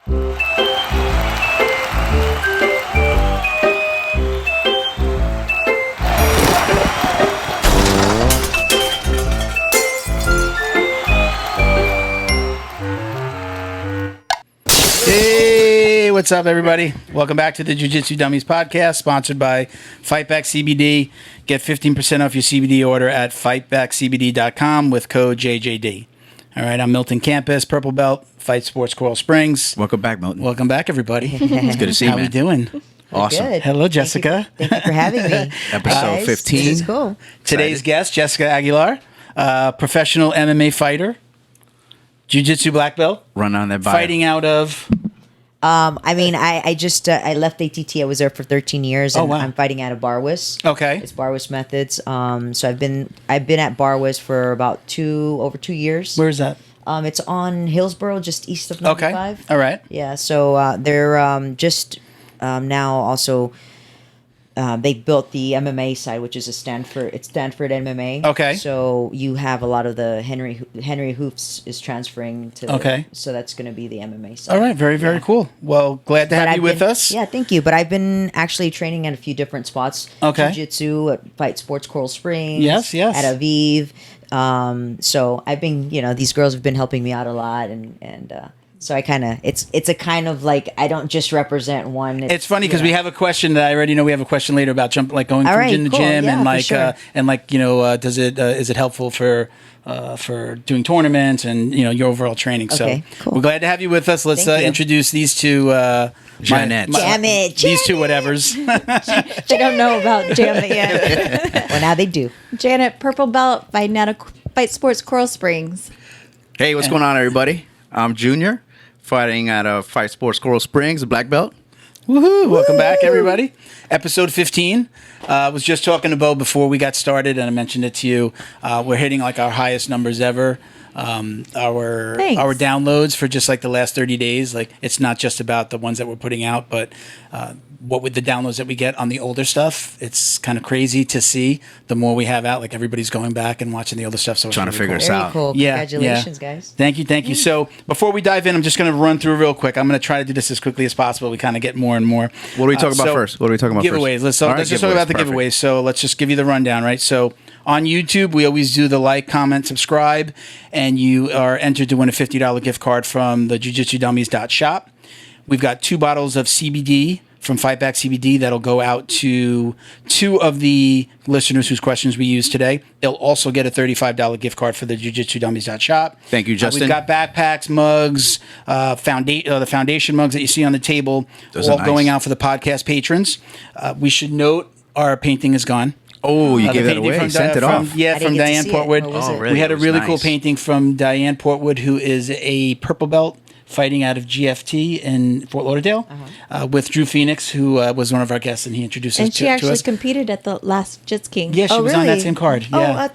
Hey, what's up, everybody? Welcome back to the Jiu-Jitsu Dummies podcast, sponsored by Fightback CBD. Get 15% off your CBD order at fightbackcbd.com with code JJD. All right, I'm Milton Campus, Purple Belt, Fight Sports Coral Springs. Welcome back, Milton. Welcome back, everybody. It's good to see you, How man. we doing? Awesome. Good. Hello, Jessica. Thank you for having me. Episode 15. This is cool. Today's guest, Jessica Aguilar, professional MMA fighter, Jiu-Jitsu black belt, Run on that bio. fighting out of... I just I left ATT. I was there for 13 years, and Oh, wow. I'm fighting out of Barwis. Okay. It's Barwis Methods. So I've been at Barwis for about over 2 years. Where is that? It's on Hillsborough, just east of Okay. 95. All right. Yeah. So they're just now also. They built the MMA side, which is Stanford MMA. Okay. So you have a lot of the Henry Hoofs is transferring to. Okay. So that's going to be the MMA side. All right. Very, very cool. Well, glad to have you with us. Yeah, thank you. But I've been actually training at a few different spots. Okay. Jiu-Jitsu at Fight Sports Coral Springs. Yes. At Aviv. So I've been, these girls have been helping me out a lot, and so I kind of, it's a kind of like, I don't just represent one. It's funny because we have a question that I already know we have a question later about going from right, gym to cool. gym, Yeah, and for sure. does it is it helpful for doing tournaments and your overall training? Okay, So cool. we're glad to have you with us. Let's Thank you. introduce these two. Jeanette. Damn it, These two whatevers. They don't know about Janet yet. Well, now they do. Janet, purple belt, fighting out of Fight Sports Coral Springs. Hey, what's going on, everybody? I'm Junior, fighting out of Fight Sports Coral Springs, a black belt. Woohoo! Welcome back, everybody. Episode 15. I was just talking to Bo before we got started, and I mentioned it to you. We're hitting like our highest numbers ever. Thanks. Our downloads for just like the last 30 days, like it's not just about the ones that we're putting out, but what with the downloads that we get on the older stuff, it's kind of crazy to see. The more we have out, like everybody's going back and watching the older stuff. So it's Trying to really figure cool. us Very out. cool. Yeah, Congratulations, yeah. guys. Thank you. So before we dive in, I'm just going to run through real quick. I'm going to try to do this as quickly as possible. We kind of get more and more. What do we talk about first? What are we talking about giveaways. first? Let's just talk about the giveaways. So let's just give you the rundown, right? So on YouTube, we always do the like, comment, subscribe, and you are entered to win a $50 gift card from the jiu-jitsu-dummies.shop. We've got 2 bottles of CBD from Fightback CBD that'll go out to 2 of the listeners whose questions we used today. They'll also get a $35 gift card for the jiu-jitsu-dummies.shop. Thank you, Justin. We've got backpacks, mugs, the foundation mugs that you see on the table, Those all are going nice. out for the podcast patrons. We should note our painting is gone. Oh, you The gave that painting away. from Sent it off. Yeah, I from didn't get to Diane see it. Portwood. What was it? really? We had a It was really cool nice. painting from Diane Portwood, who is a purple belt fighting out of GFT in Fort Lauderdale, with Drew Phoenix, who was one of our guests, and he introduced us And she to actually us. competed at the last Jits King. Yeah, she was on that same card. Yeah.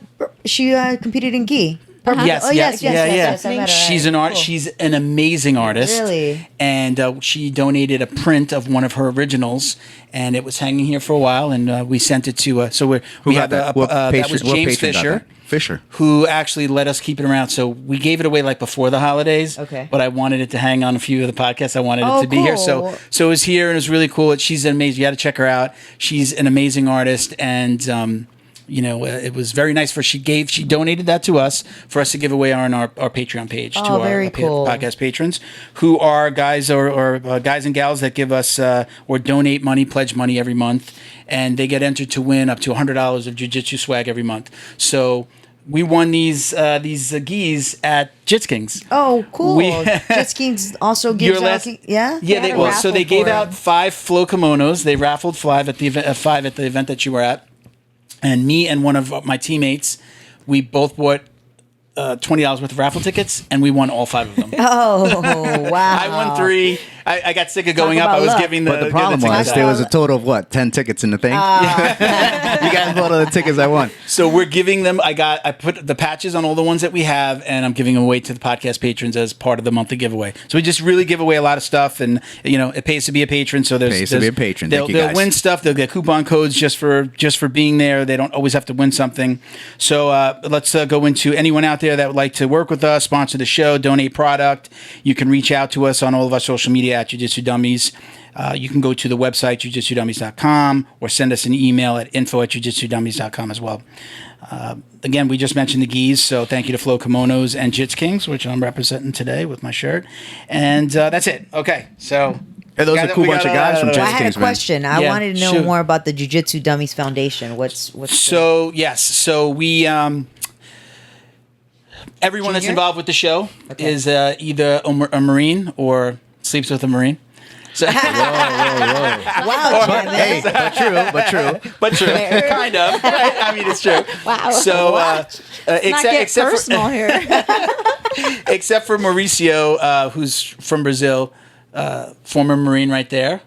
She competed in gi. Yes, Oh, yes, yes. I met her. She's an art. Cool. She's an amazing artist. Really? And she donated a print of one of her originals, and it was hanging here for a while. And we sent it to. We got have that? that was What James patron got Fisher. that? Fisher. Who actually let us keep it around. So we gave it away like before the holidays. Okay. But I wanted it to hang on a few of the podcasts. I wanted it to be here. cool. So it was here, and it was really cool. She's amazing. You got to check her out. She's an amazing artist, and it was very nice for she donated that to us for us to give away on our Patreon page to our very cool. podcast patrons, who are guys or guys and gals that give us or donate money, pledge money every month, and they get entered to win up to $100 of jiu-jitsu swag every month. So we won these gis at Jits Kings. Oh, cool. We- Jits Kings also gives Your last- out. Yeah. Yeah, had a so raffle they gave for out him. 5 flow kimonos. They raffled 5 at the event that you were at, and me and one of my teammates, we both bought $20 worth of raffle tickets, and we won all 5 of them. Oh, wow. I won 3. I got sick of going Talk up. I about was luck. giving the. But the problem giving was tickets there out. was a total of what, 10 tickets in the thing. You guys bought all the tickets I won. So we're giving them. I put the patches on all the ones that we have, and I'm giving them away to the podcast patrons as part of the monthly giveaway. So we just really give away a lot of stuff, and it pays to be a patron. So Pays to be a patron. They'll, Thank you, they'll guys. win stuff. They'll get coupon codes just for being there. They don't always have to win something. So let's go into anyone out there that would like to work with us, sponsor the show, donate product. You can reach out to us on all of our social media at Jiu-Jitsu Dummies. You can go to the website, jujitsudummies.com, or send us an email at info@jujitsudummies.com as well. Again, we just mentioned the gis, so thank you to Flow Kimonos and Jits Kings, which I'm representing today with my shirt. And that's it. Okay, so... Hey, those are a cool bunch of guys from Well, I Jits had Kings, a man. question. I Yeah, wanted to know shoot. more about the Jiu-Jitsu Dummies Foundation. What's So yes, so we everyone that's Junior? involved with the show Okay. is either a Marine or sleeps with a Marine. So, wow, But, Chapman. hey, but true. but true, kind of. I mean, it's true. Wow. So Not get personal here. except for Mauricio, who's from Brazil, former Marine, right there.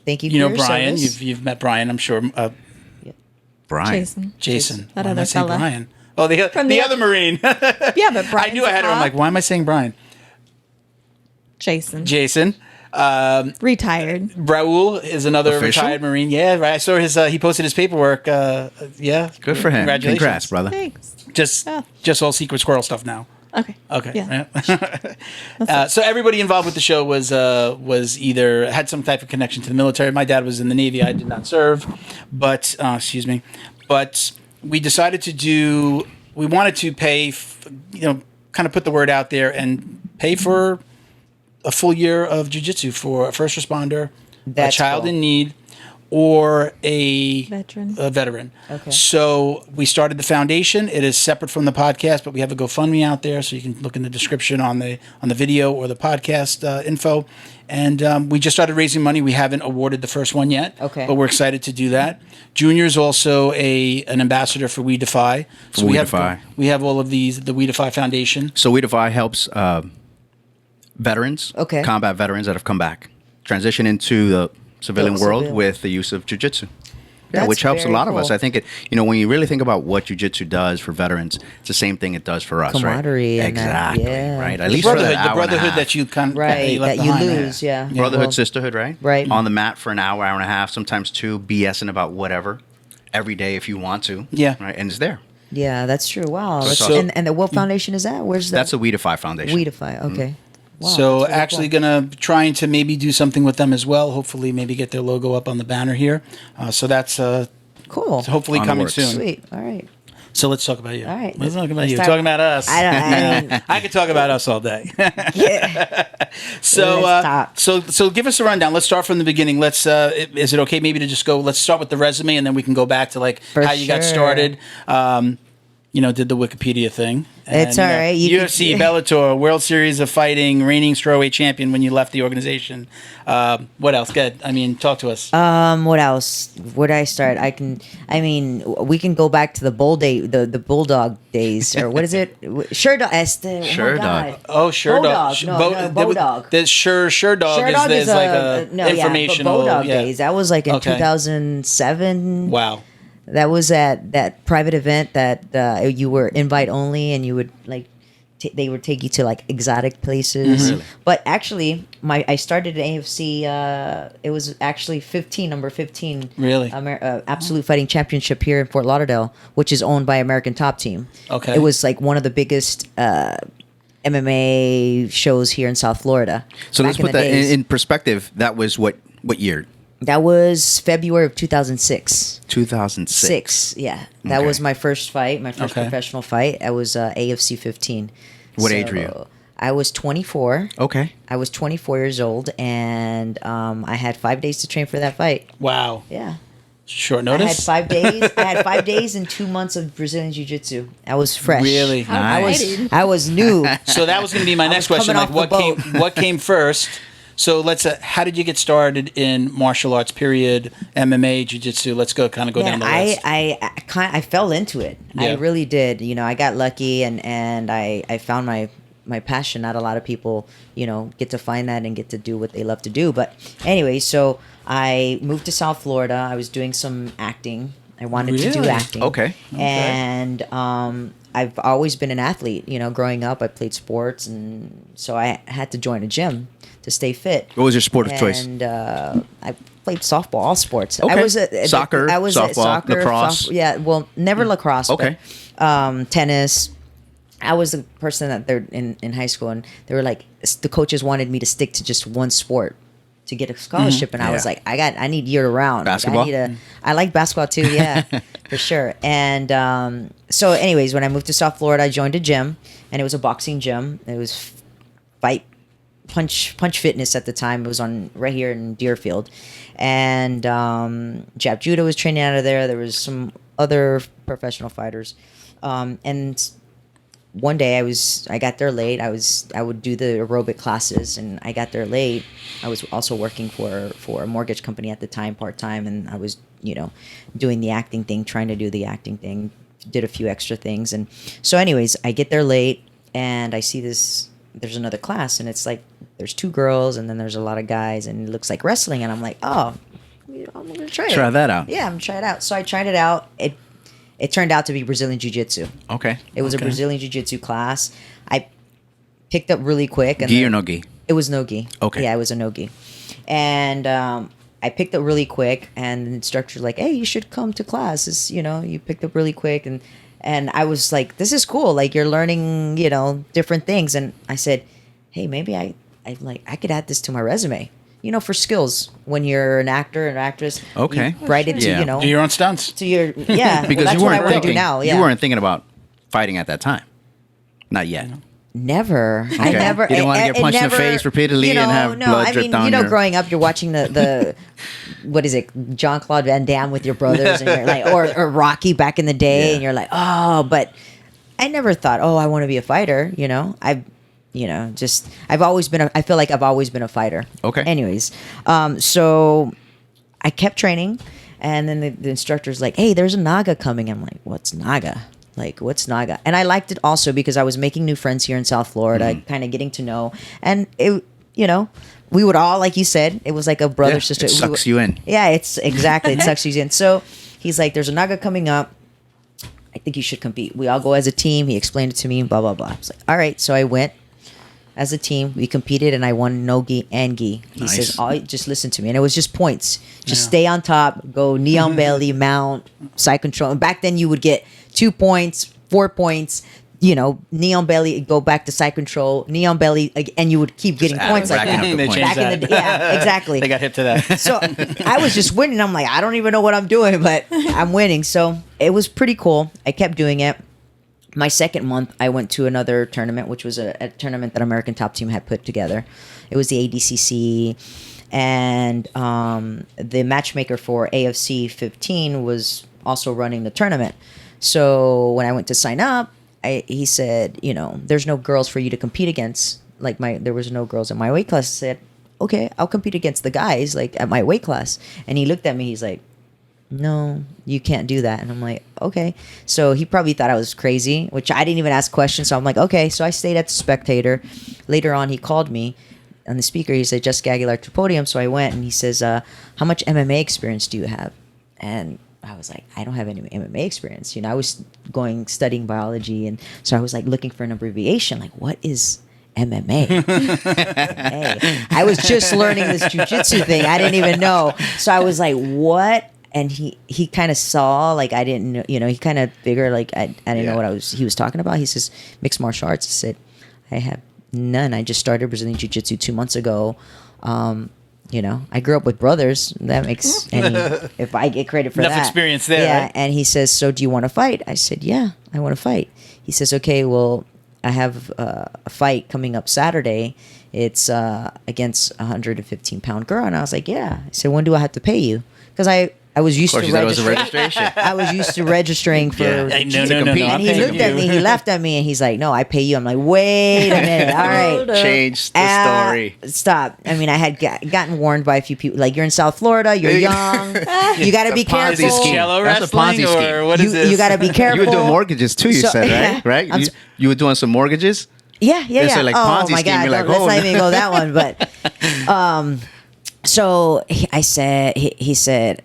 Thank you. You know for your Brian. service. You've met Brian, I'm sure. Brian. Jason. That Why am I other saying fella. Brian. Oh, the From the the other Marine. Yeah, but Brian's I knew I had her. I'm like, why am I saying Brian? Jason. Jason. Retired. Raul is another Official? retired Marine. Yeah, right. I saw his. He posted his paperwork. Yeah, Good for him. Congratulations. Congrats, brother. Thanks. Just, Yeah. just all secret squirrel stuff now. Okay. Okay. Yeah. Right. So everybody involved with the show was either had some type of connection to the military. My dad was in the Navy. I did not serve, but excuse me. But we decided to do. We wanted to pay. Kind of put the word out there and pay for a full year of jiu-jitsu for a first responder, That's a child cool. in need, or a Veteran. Okay. So we started the foundation. It is separate from the podcast, but we have a GoFundMe out there, so you can look in the description on the video or the podcast info. And we just started raising money. We haven't awarded the first one yet, Okay. but we're excited to do that. Junior is also an ambassador for We Defy. So We Defy. we have all of these, the We Defy Foundation. So We Defy helps veterans, Okay. combat veterans that have come back, transition into the civilian world civilian. with the use of jiu-jitsu. Yeah, That's which helps a very lot of us. cool. I think when you really think about what jiu-jitsu does for veterans, it's the same thing it does for us, Camaraderie right? and that, Exactly, yeah. right? At The least for Brotherhood, that the hour and a brotherhood half. that you kind Right, left that you behind. lose, yeah. Brotherhood, Well, sisterhood, right? Right. On the mat for an hour, hour and a half, sometimes two, BSing about whatever, every day if you want to. Yeah. Right, and it's there. Yeah, that's true. Wow. So- That's- and the what foundation is that? Where's that? That's a We Defy Foundation. We Defy. Okay. Wow, So that's really actually cool. gonna trying to maybe do something with them as well. Hopefully maybe get their logo up on the banner here. So that's Cool. hopefully On the coming works. soon. Sweet. All right. So let's talk about you. All right. Let's talk about Let's you. talk- Talking about us. I mean, I could talk about us all day. yeah. So, Let's talk. so give us a rundown. Let's start from the beginning. Let's. Is it okay maybe to just go? Let's start with the resume, and then we can go back to like For how you got sure. started. Did the Wikipedia thing. It's all right. You UFC, can- Bellator, World Series of Fighting, reigning strawweight champion when you left the organization. What else? Good. I mean, talk to us. What else? Where did I start? We can go back to the the bulldog days, or what is it? Sure dog. Sure dog. Oh, sure dog. Bodog. No, Bodog. There's sure dog. Sure dog is is like a informational. but Bodog yeah. days. That was like in Okay. 2007. Wow. That was at that private event that you were invite only, and you would like they would take you to like exotic places. Mm-hmm. But actually, I started at AFC. It was actually number 15. Really? Absolute Fighting Championship here in Fort Lauderdale, which is owned by American Top Team. Okay. It was like one of the biggest MMA shows here in South Florida. So let's back put the that days. in perspective. That was what year? That was February of 2006. 2006. Yeah. That Okay. was my first fight, my first Okay. professional fight. I was AFC 15. What age were you? I was 24. Okay. I was 24 years old, and I had 5 days to train for that fight. Wow. Yeah. Short I had notice. 5 days. I had 5 days and 2 months of Brazilian Jiu-Jitsu. I was fresh. Really? How Nice. exciting. I was new. So that was going to be my next was question. coming Like, off the boat. what came first? So let's. How did you get started in martial arts? Period. MMA, jiu-jitsu. Let's go. Kind of go down Man, the list. I fell into it. I Yeah. really did. I got lucky, and I found my passion. Not a lot of people, get to find that and get to do what they love to do. But anyway, so I moved to South Florida. I was doing some acting. I wanted to do Really? acting. Okay. And I've always been an athlete. Growing up, I played sports, and so I had to join a gym to stay fit. What was your sport of choice? And I played softball, all sports. Okay. I was Soccer, softball, lacrosse. Well, never lacrosse. Okay. But, tennis. I was the person that they're in high school, and they were like, the coaches wanted me to stick to just one sport to get a scholarship, and I was Yeah. like, I need year round. Basketball? I like basketball too, yeah, for sure. And so, anyways, when I moved to South Florida, I joined a gym, and it was a boxing gym. It was Punch Fitness at the time. It was on right here in Deerfield, and Jab Judo was training out of there. There was some other professional fighters, and one day I got there late. I would do the aerobic classes, and I got there late. I was also working for a mortgage company at the time, part-time, and I was doing the acting thing, trying to do the acting thing, did a few extra things. And so anyways, I get there late, and I see there's another class, and it's like there's 2 girls, and then there's a lot of guys, and it looks like wrestling, and I'm like, oh, I'm gonna try that out. Yeah, I'm gonna try it out. So I tried it out. It turned out to be Brazilian Jiu-Jitsu. Okay. It was a Brazilian Jiu-Jitsu class. I picked up really quick. And Gi or no gi? It was no gi. Okay. Yeah, it was a no gi. And I picked up really quick, and the instructor's like, hey, you should come to class. You picked up really quick. And I was like, this is cool. Like, you're learning, different things. And I said, hey, maybe I could add this to my resume. For skills when you're an actor and actress. Okay. You write it to, Yeah. Do your own stunts. to your, yeah. Because that's you what I weren't want to thinking. do now. Yeah. You weren't thinking about fighting at that time. Not yet. Never. I Okay. never. You didn't want to get it punched in the never- face repeatedly and have blood drip down your... growing up, you're watching the what is it, Jean-Claude Van Damme with your brothers, and you're like, or Rocky back in the day, Yeah. and you're like, oh, but I never thought, oh, I want to be a fighter. I feel like I've always been a fighter. Okay. Anyways, so I kept training, and then the instructor's like, hey, there's a Naga coming. I'm like, what's Naga? What's Naga? And I liked it also because I was making new friends here in South Florida, kind of getting to know. And it, we would all, like you said, it was like a brother, sister. It sucks you in. Yeah, it's exactly. It sucks you in. So he's like, there's a Naga coming up. I think you should compete. We all go as a team. He explained it to me, blah, blah, blah. I was like, all right. So I went as a team. We competed, and I won no gi and gi. He Nice. says, oh, just listen to me. And it was just points. Just stay on top, go knee on belly, mount, side control. And back then you would get 2 points, 4 points, knee on belly, go back to side control, knee on belly, and you would keep getting points like racking that. up the They points. changed Back in the that. day, yeah, exactly. They got hip to that. So I was just winning. I'm like, I don't even know what I'm doing, but I'm winning. So it was pretty cool. I kept doing it. My second month, I went to another tournament, which was a tournament that American Top Team had put together. It was the ADCC, and the matchmaker for AFC 15 was also running the tournament. So when I went to sign up, he said, there's no girls for you to compete against. There was no girls in my weight class. I said, okay, I'll compete against the guys at my weight class. And he looked at me. He's like, no, you can't do that. And I'm like, okay. So he probably thought I was crazy, which I didn't even ask questions. So I'm like, okay. So I stayed at the spectator. Later on, he called me on the speaker. He said, Jessica Aguilar to podium. So I went, and he says, how much MMA experience do you have? And I was like, I don't have any MMA experience. I was studying biology. And so I was like looking for an abbreviation. Like, what is MMA? Hey, I was just learning this jiu-jitsu thing. I didn't even know. So I was like, what? And he kind of saw, I didn't know, he kind of figured, I didn't know what he was talking about. He says, mixed martial arts. I said, I have none. I just started Brazilian Jiu-Jitsu 2 months ago. I grew up with brothers. That makes if I get credit for Enough that. experience there, Yeah. right? And he says, so do you want to fight? I said, yeah, I want to fight. He says, okay, well, I have a fight coming up Saturday. It's against a 115-pound girl. And I was like, yeah. I said, when do I have to pay you? Because I was used to Of course, you thought it was a registering. registration. I was used to registering for. Yeah. Hey, To no. compete. And he I'm looked paying at me. you. He laughed at me, and he's like, "No, I pay you." I'm like, "Wait a minute. All right, Change the story. Stop." I mean, I had gotten warned by a few people. Like, you're in South Florida. You're young. You got to be It's a Ponzi careful. scheme. Cello That's a wrestling, Ponzi scheme. or what is this? You got to be careful. You were doing mortgages too, you So- said, right? Right? I'm You were doing some mortgages? Yeah. It's like Ponzi oh my scheme. God, You're like, let's oh, not no. even go that one. But so he said,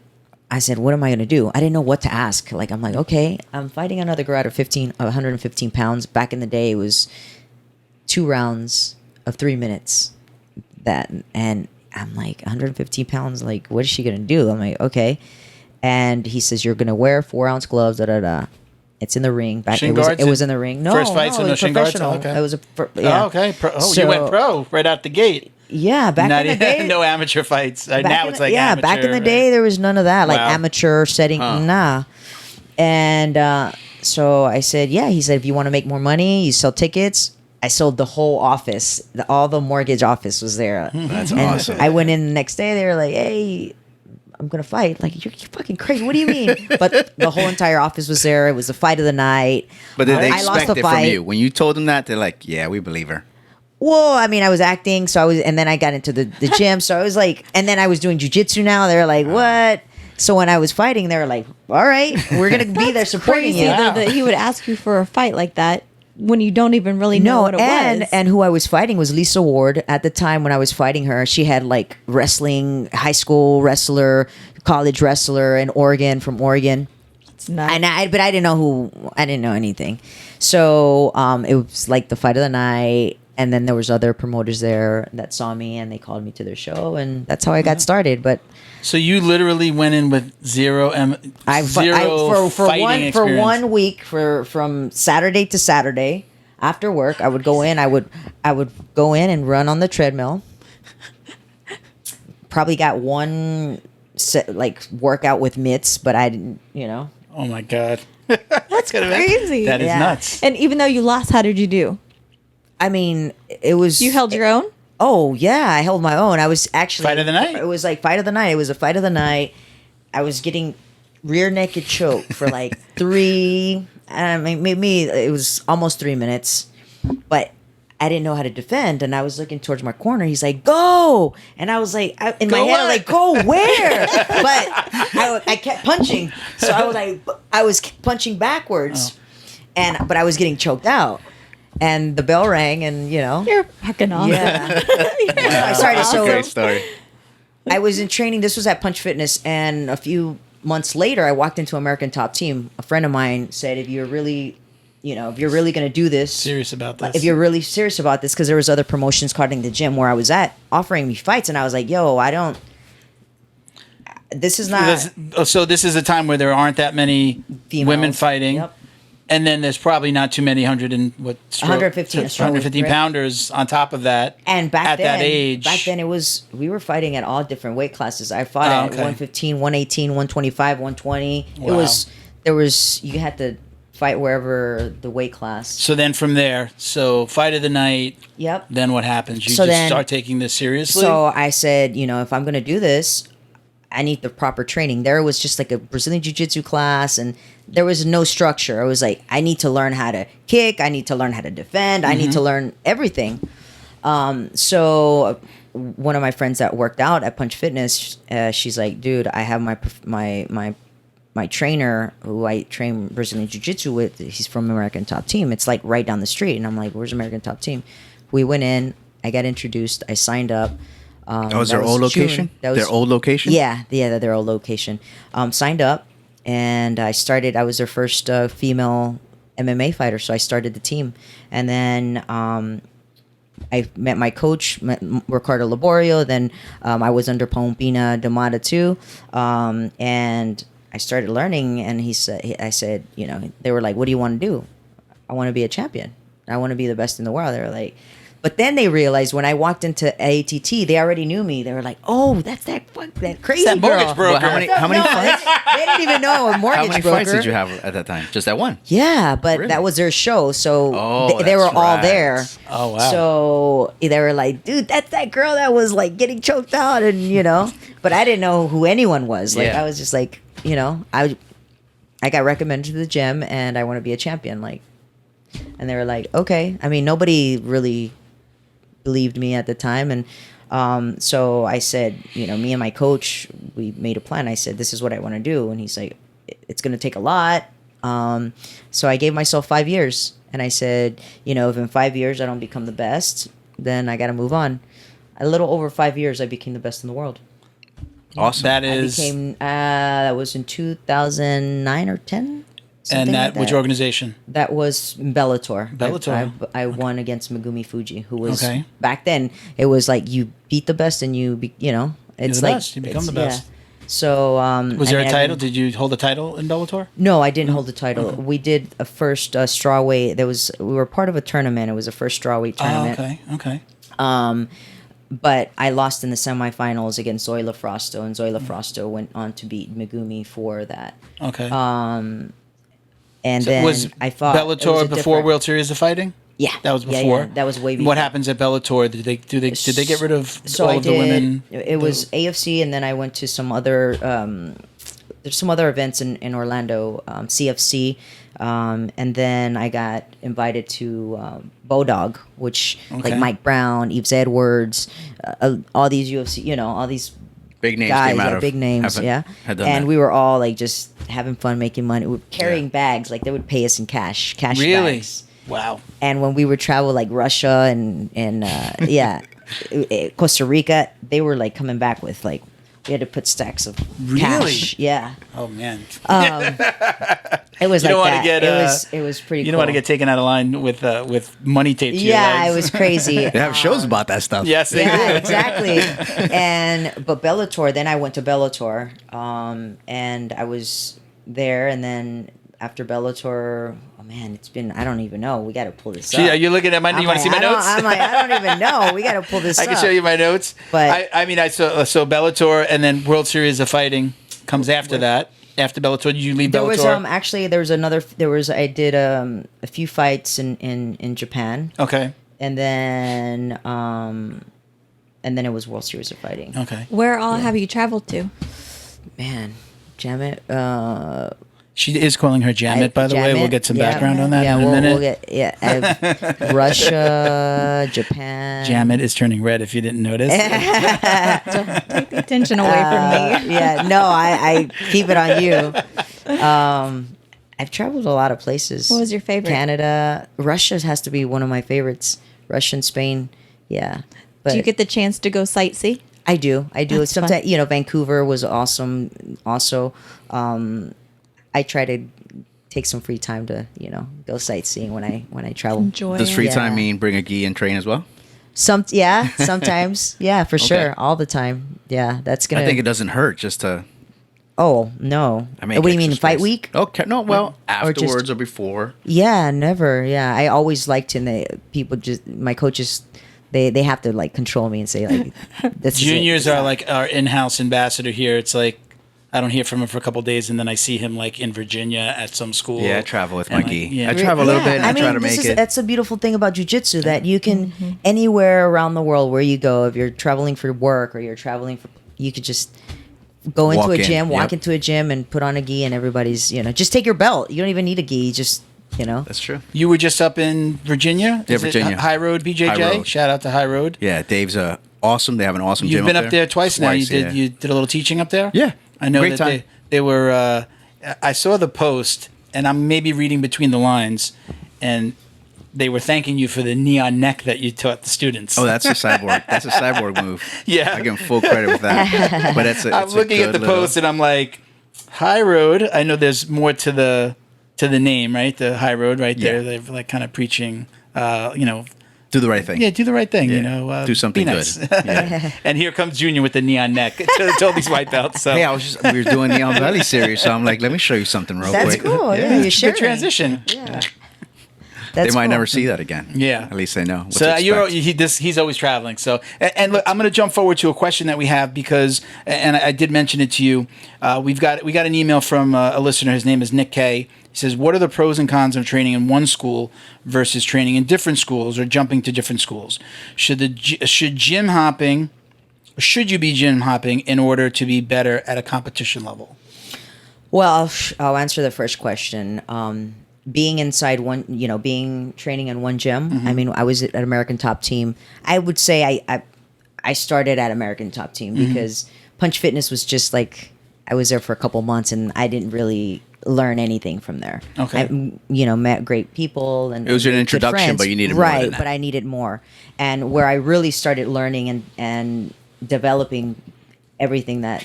I said, what am I gonna do? I didn't know what to ask. Like I'm like, okay, I'm fighting another girl out of 115 pounds. Back in the day, it was 2 rounds of 3 minutes. And I'm like 115 pounds. Like, what is she gonna do? I'm like, okay. And he says, you're gonna wear 4-ounce gloves. Da da da. It's in the ring. Shin It guards? was in the ring. No, First fight, so it no was shin guards? professional. Okay. It was yeah. Oh, okay. You So- went pro right out the gate. Yeah, back Not in the day. no amateur fights. Now it's like yeah, amateur, back in the right? day there was none of that, like Wow. amateur setting. Huh. Nah. And so I said, yeah. He said, if you want to make more money, you sell tickets. I sold the whole office. All the mortgage office was there. That's And awesome. I went in the next day. They were like, hey, I'm going to fight. Like, you're fucking crazy. What do you mean? But the whole entire office was there. It was the fight of the night. But did they I lost expect the it from fight. you? When you told them that, they're like, yeah, we believe her. Well, I mean, I was acting, and then I got into the gym, so I was like, and then I was doing jiu-jitsu now. They were like, what? So when I was fighting, they were like, all right, we're going to be there supporting Crazy you. that he would ask you for a fight like that when you don't even really know what it was. And who I was fighting was Lisa Ward. At the time when I was fighting her, she had like wrestling, high school wrestler, college wrestler in Oregon, from Oregon. It's not. But I didn't know anything. So it was like the fight of the night. And then there was other promoters there that saw me and they called me to their show. And that's how I got started. But So you literally went in with zero for fighting for experience. 1 week, from Saturday to Saturday after work, I would go in. I would go in and run on the treadmill. Probably got one workout with mitts, but I didn't. Oh my god, That's crazy. that is Yeah. nuts. And even though you lost, how did you do? I mean, it was. You held your own? Oh yeah, I held my own. I was actually Fight of the night? It was like fight of the night. It was a fight of the night. I was getting rear naked choke for like 3. I mean, maybe it was almost 3 minutes, but I didn't know how to defend. And I was looking towards my corner. He's like, "Go!" And I was like, in my Go head, I was what? like, "Go where?" But I kept punching, so I was punching backwards, but I was getting choked out. And the bell rang, and You're fucking awesome. yeah. I started. So Great story. I was in training. This was at Punch Fitness, and a few months later, I walked into American Top Team. A friend of mine said, "If you're really going to do this, Serious about this. if you're really serious about this," because there was other promotions carding the gym where I was at offering me fights, and I was like, "Yo, I don't. This is not So this is a time where there aren't that many females." women fighting. Yep. And then there's probably not too many 115 right? pounders on top of that. And back at then, that age, we were fighting at all different weight classes. I fought at okay. 115, 118, 125, 120. Wow. You had to fight wherever the weight class. So then from there, fight of the night. Yep. Then what happens? You So just then- start taking this seriously. So I said, if I'm going to do this, I need the proper training. There was just like a Brazilian Jiu-Jitsu class, and there was no structure. I was like, I need to learn how to kick. I need to learn how to defend. I need to learn everything. So one of my friends that worked out at Punch Fitness, she's like, dude, I have my trainer who I train Brazilian Jiu-Jitsu with. He's from American Top Team. It's like right down the street. And I'm like, where's American Top Team? We went in. I got introduced. I signed up. That was their was old June. location? That was- Their old location? Yeah, their old location. Signed up, and I started. I was their first female MMA fighter, so I started the team. And then I met my coach, Ricardo Liborio. Then I was under Pompina Damada too, and I started learning. And I said, they were like, "What do you want to do?" I want to be a champion. I want to be the best in the world. They were like. But then they realized when I walked into ATT, they already knew me. They were like, "Oh, that's that crazy that girl." mortgage broker. Well, how many fights? They didn't even know a mortgage How many broker. fights did you have at that time? Just that one? Yeah, but Really? that was their show, so Oh, they were that's all right. there. Oh, wow. So they were like, "Dude, that's that girl that was like getting choked out," and But I didn't know who anyone was. Like Yeah. I was just like, I got recommended to the gym, and I want to be a champion. Like, and they were like, "Okay." I mean, nobody really believed me at the time, and so I said, me and my coach, we made a plan. I said, this is what I want to do, and he's like, it's going to take a lot, So I gave myself 5 years, and I said, if in 5 years I don't become the best, then I got to move on. A little over 5 years, I became the best in the world. Awesome. That is, That was in 2009 or 10. and that, which organization? That was Bellator. Bellator. I won against Megumi Fuji, who was Okay. back then. It was like you beat the best, and it's You're the like best. You become the best. Yeah. So Was there a and title? Did you hold a title in Bellator? No, I didn't hold the title. We did a first strawweight. We were part of a tournament. It was a first strawweight tournament. Oh, okay. But I lost in the semifinals against Zoila Frosto, and Zoila Frosto went on to beat Megumi for that. Okay. And So then was I fought Bellator before World Series of Fighting? Yeah, That was Yeah, before. yeah, that was way before. What happens at Bellator? Did they get rid of So all I of the did. women? It was AFC, and then I went to some other. There's some other events in Orlando, CFC, and then I got invited to Bodog, which Okay. like Mike Brown, Yves Edwards, all these UFC, all these Big names guys, came out of big names, had and done that. we were all like just having fun, making money. We were carrying bags, like they would pay us in cash Really? bags. Wow. And when we would travel like Russia and Costa Rica, they were like coming back with like we had to put stacks of Really? cash. Yeah, Oh man. it was You like don't wanna that. get, it was pretty. You don't cool. want to get taken out of line with money taped to your Yeah, legs. it was crazy. They have shows about that stuff. Yes, they Yeah, do. exactly. But Bellator. Then I went to Bellator, and I was there, and then after Bellator. Man, it's been, I don't even know. We got to pull this up. Are you looking at my? You want to see my notes? I'm like, I don't even know. We got to pull this I up. can show you my notes. But- I saw Bellator, and then World Series of Fighting comes after that. After Bellator, did you leave There Bellator? was I did a few fights in Japan, Okay. and then it was World Series of Fighting. Okay. Where all have you traveled to? Man, damn it. She is calling her Jamit, by the way. We'll get some background on that in a minute. Russia, Japan. Jamit is turning red if you didn't notice. Take the attention away from me. Yeah, no, I keep it on you. I've traveled a lot of places. What was your favorite? Canada. Russia has to be one of my favorites. Russia and Spain. Yeah. But Do you get the chance to go sightsee? I do. That's Sometimes, fun. Vancouver was awesome. Also, I try to take some free time to, go sightseeing when I travel. Enjoy. Does free Yeah. time mean bring a gi and train as well? Sometimes. Yeah, for sure. Okay. All the time. Yeah, that's gonna. I think it doesn't hurt just to. Oh no. I make What do you mean, extra fight space. week? Okay, no, well, Or just- afterwards or before. Yeah, never. Yeah, I always liked to. People my coaches, they have to like control me and say like, this is it. Juniors are like our in-house ambassador here. It's like I don't hear from him for a couple of days, and then I see him like in Virginia at some school. Yeah, I travel with And, my gi. yeah. I travel a little bit and I try to make it. That's a beautiful thing about jiu-jitsu that you can anywhere around the world where you go, if you're traveling for work or you're traveling for, you could just go into Walk a in, gym, walk yep. into a gym and put on a gi and everybody's, just take your belt. You don't even need a gi, just, That's true. You were just up in Virginia? Yeah, Is it Virginia. High Road BJJ? High Road. Shout out to High Road. Yeah, Dave's awesome. They have an awesome You've gym been up there twice now. You yeah. did a little teaching up there? Yeah. I know Great that time. they were I saw the post and I'm maybe reading between the lines and they were thanking you for the neon neck that you taught the students. Oh, that's a cyborg. That's a cyborg move. Yeah. I give him full credit with that. But I'm looking at the post and I'm like, High Road. I know there's more to the name, right? The High Road right there. Yeah. They're like kind of preaching, do the right thing. yeah, do the right thing, Yeah. Do something be good. nice. Yeah. And here comes Junior with the neon neck to all these white belts. So Hey, we were doing the Valley series, so I'm like, let me show you something real that's quick. cool. Yeah, Yeah. you're good sharing. transition. Yeah. They That's might cool. never see that again. Yeah. At least they know. What So to expect. he's always traveling. So and look, I'm going to jump forward to a question that we have because, and I did mention it to you. We got an email from a listener. His name is Nick K. He says, "What are the pros and cons of training in one school versus training in different schools or jumping to different schools? Should gym hopping? Should you be gym hopping in order to be better at a competition level?" Well, I'll answer the first question. Being inside one, training in one gym. Mm-hmm. I mean, I was at American Top Team. I would say I started at American Top Team Mm-hmm. because Punch Fitness was just like, I was there for a couple months and I didn't really learn anything from there. Okay. I met great people, and It was an good introduction, friends. but you needed more right. than that. But I needed more, and where I really started learning and developing everything that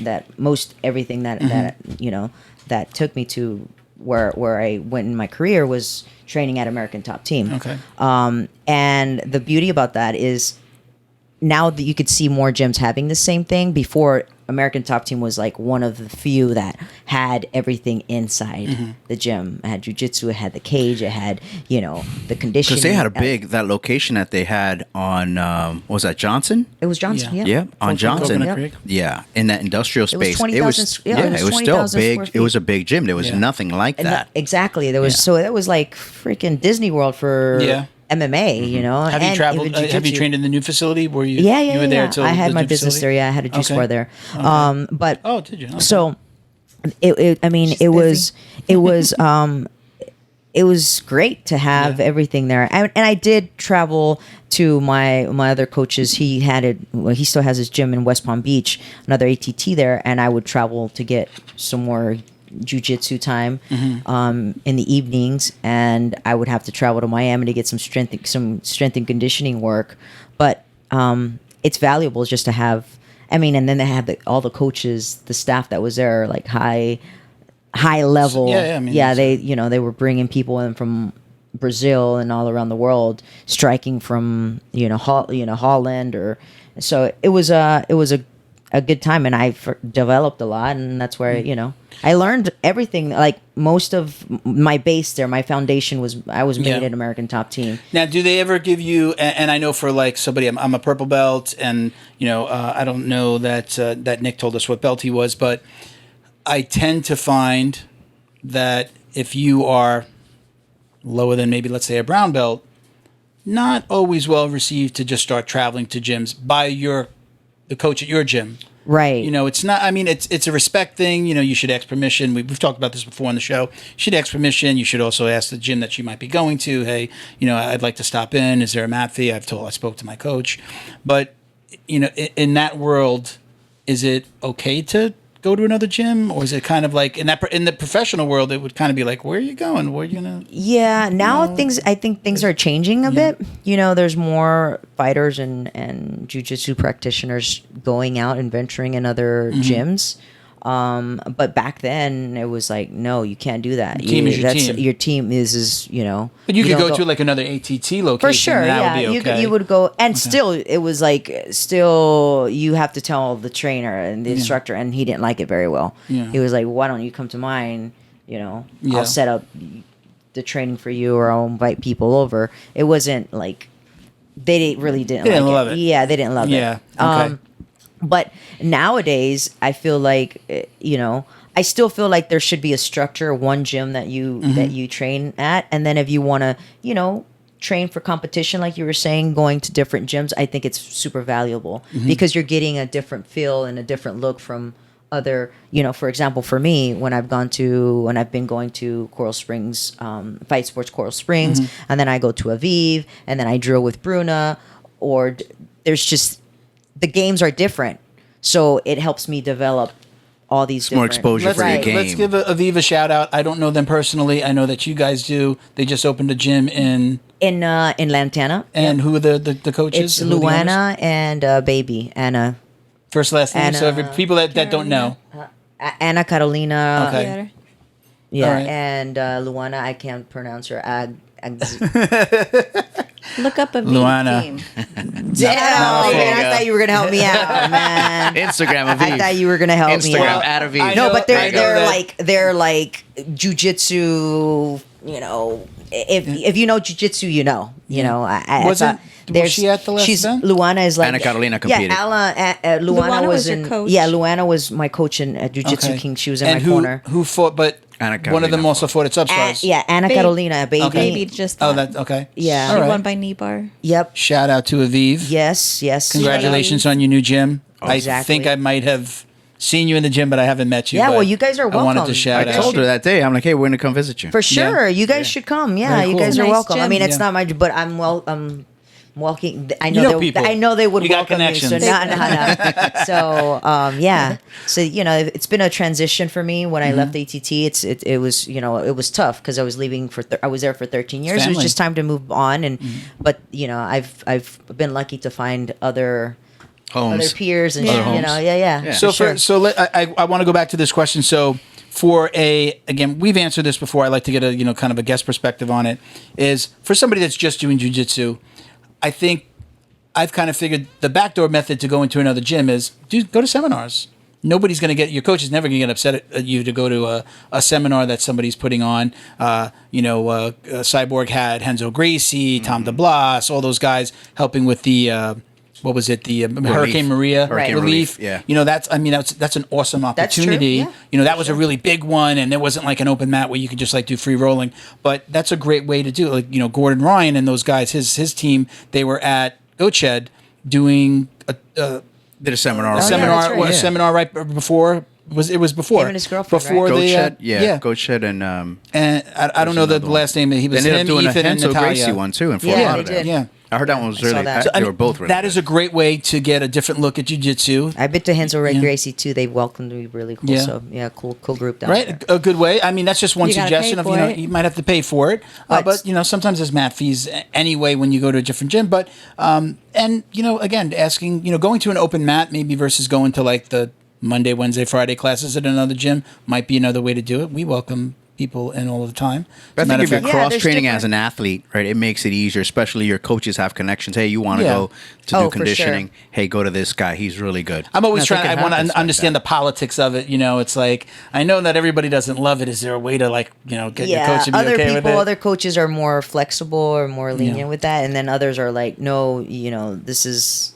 that took me to where I went in my career was training at American Top Team. Okay. And the beauty about that is now that you could see more gyms having the same thing. Before, American Top Team was like one of the few that had everything inside the gym. It had jiu-jitsu, it had the cage, it had, the conditioning. Because they had that location that they had on, what was that, Johnson? It was Johnson, yeah. Yeah, on Johnson. Coconut Creek. Yeah, in that industrial It was space. 20,000 yeah, it was it was still 20,000 big. square It was feet. a big gym. There was Yeah. nothing like And that. exactly. There was Yeah. so that was like freaking Disney World for Yeah. MMA, Have you and traveled? even Have you jiu-jitsu. trained in the new facility? Were you? Yeah, You were there yeah. till I had the my new business facility? there. Yeah, I had a juice Okay. bar there. Okay. But Oh, did you? Okay. so it was great to have Yeah. everything there. And I did travel to my other coaches. He had it. Well, he still has his gym in West Palm Beach, another ATT there, and I would travel to get some more jiu-jitsu time in the evenings, and I would have to travel to Miami to get some strength and conditioning work. But it's valuable just to have. I mean, and then they had all the coaches, the staff that was there, like high level. Yeah, I mean, they were bringing people in from Brazil and all around the world, striking from Holland, or so it was a good time, and I developed a lot, and that's where I learned everything. Like most of my base there, my foundation was I was made Yeah. at American Top Team. Now, do they ever give you? And I know for like somebody, I'm a purple belt, and I don't know that Nick told us what belt he was, but I tend to find that if you are lower than maybe, let's say, a brown belt, not always well received to just start traveling to gyms by the coach at your gym. Right. It's not. I mean, it's a respect thing. You should ask permission. We've talked about this before on the show. You should ask permission. You should also ask the gym that you might be going to. Hey, I'd like to stop in. Is there a mat fee? I spoke to my coach, but in that world, is it okay to go to another gym, or is it kind of like in the professional world, it would kind of be like, where are you going? Where are you gonna? Yeah, now I think things are changing a bit. There's more fighters and jiu-jitsu practitioners going out and venturing in other gyms. But back then it was like, no, you can't do that. Your team is your team. Your team is But you could don't go to like another ATT location. for sure. And that Yeah, would be okay. you would go, and still it was like you have to tell the trainer and the instructor, and he didn't like it very well. Yeah. He was like, why don't you come to mine? Yeah. I'll set up the training for you, or I'll invite people over. It wasn't like they didn't like love it. Yeah, they didn't love Yeah. it. Okay. But nowadays, I feel like I still feel like there should be a structure, one gym that you train at, and then if you want to, train for competition, like you were saying, going to different gyms, I think it's super valuable because you're getting a different feel and a different look from other. For example, for me, when I've been going to Coral Springs, Fight Sports Coral Springs, and then I go to Aviv, and then I drill with Bruna, or there's just. The games are different, so it helps me develop all these more different... exposure for your game. Let's give Aviva a shout out. I don't know them personally. I know that you guys do. They just opened a gym in Lantana. And who are the coaches? It's Who are the owners? Luana and baby Anna. First last name. Anna So people that don't know. Anna Carolina. Okay. Yeah, All right. and Luana, I can't pronounce her. Look up a Luana. team. Damn, No, man, I thought you were gonna help me out, man. Instagram of I thought you were gonna help me Instagram out. at Aviv. I No, know- but I know that- they're like jujitsu. If you know jujitsu, Was she at the last event? Luana is like Anna Carolina competed. Yeah, Luana Luana was was your in. coach? Yeah, Luana was my coach in Jiu-Jitsu Okay. King. She was in And my corner. who fought? But Anna one of Carolina them also fought at Substars. Yeah, Anna Babe. Carolina, baby. Okay. Baby just Oh, won. that okay. Yeah. All She right. won by knee bar. Yep. Shout out to Aviv. Yes. Congratulations on your new gym. I Exactly. think I might have seen you in the gym, but I haven't met you. Yeah, but well, you guys are I wanted welcome. to shout I out. told her that day. I'm like, hey, we're gonna come visit you. For sure, you guys should come. Yeah, Very you cool. guys are Nice welcome. I gym. mean, it's Yeah. not my, but I'm walking. I You know, know people. I know they would You got welcome me. So connections. no. So yeah. So it's been a transition for me. When I left ATT, it was it was tough because I was leaving I was there for 13 years. It was Family. just time to move on, and but I've been lucky to find other peers and Other shit, homes. yeah. So for sure. I want to go back to this question. So again, we've answered this before. I like to get a kind of a guest perspective on it. Is for somebody that's just doing jiu-jitsu, I think I've kind of figured the backdoor method to go into another gym is go to seminars. Nobody's going to your coach is never going to get upset at you to go to a seminar that somebody's putting on. Cyborg had Renzo Gracie, Tom DeBlas, all those guys helping with the. What was it? The Hurricane Maria relief. Yeah. That's an awesome opportunity. That's true, yeah. That was a really big one, and there wasn't like an open mat where you could just like do free rolling. But that's a great way to do it. Like Gordon Ryan and those guys, his team, they were at Goatshed doing Did a seminar. yeah, that's right. a seminar right before. It was before Him and his girlfriend, before right? the Goatshed and I don't know the last name. He was they ended him, up doing Ethan, a and Renzo Natalia. Gracie one too in Fort Yeah, Lauderdale. they did. Yeah. I heard that one was I saw really. that. They were both really. That good. is a great way to get a different look at jiu-jitsu. I've been to Renzo Gracie too. They welcomed me really cool. Yeah. So yeah, cool group down Right, there. a good way. I mean, that's just one You gotta suggestion pay of for it. you might have to pay for it, but sometimes there's mat fees anyway when you go to a different gym. But and again, asking going to an open mat maybe versus going to like the Monday, Wednesday, Friday classes at another gym might be another way to do it. We welcome people in all the time. But I think if you're Yeah, cross there's training as different- an athlete, right, it makes it easier, especially your coaches have connections. Hey, you want to Yeah. go to Oh, do for conditioning? sure. Hey, go to this guy. He's really good. I'm always And trying. I think it want happens to like understand that. the politics of it. It's like I know that everybody doesn't love it. Is there a way to get your coach to be other okay people, with it? other coaches are more flexible or more lenient with that, and then others are like, no, this is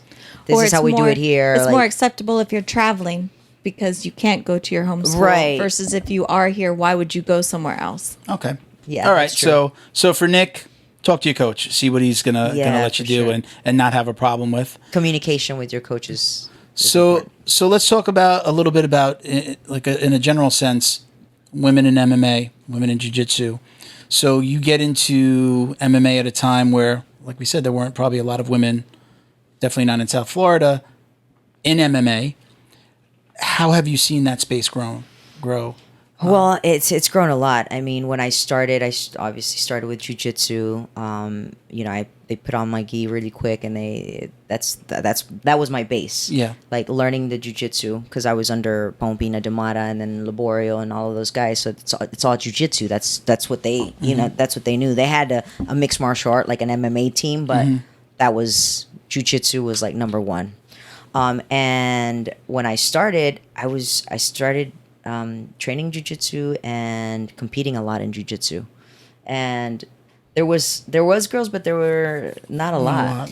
Or how it's we do more- it here. It's like, more acceptable if you're traveling because you can't go to your home school. Right. Versus if you are here, why would you go somewhere else? Okay. Yeah, All right. that's true. So for Nick, talk to your coach. See what he's gonna let you for do sure. and not have a problem with. communication with your coaches. is So important. let's talk about a little bit about in a general sense, women in MMA, women in jiu-jitsu. So you get into MMA at a time where, like we said, there weren't probably a lot of women, definitely not in South Florida, in MMA. How have you seen that space grow? Well, it's grown a lot. I mean, when I started, obviously started with jiu-jitsu. They put on my gi really quick, and that was my base. Yeah. Like learning the jiu-jitsu because I was under Bombina D'Amata and then Liborio and all of those guys. So it's all jiu-jitsu. That's what they that's what they knew. They had a mixed martial art like an MMA team, but that was jiu-jitsu was like number one. And when I started, I started training jiu-jitsu and competing a lot in jiu-jitsu, and there was girls, but there were not a lot.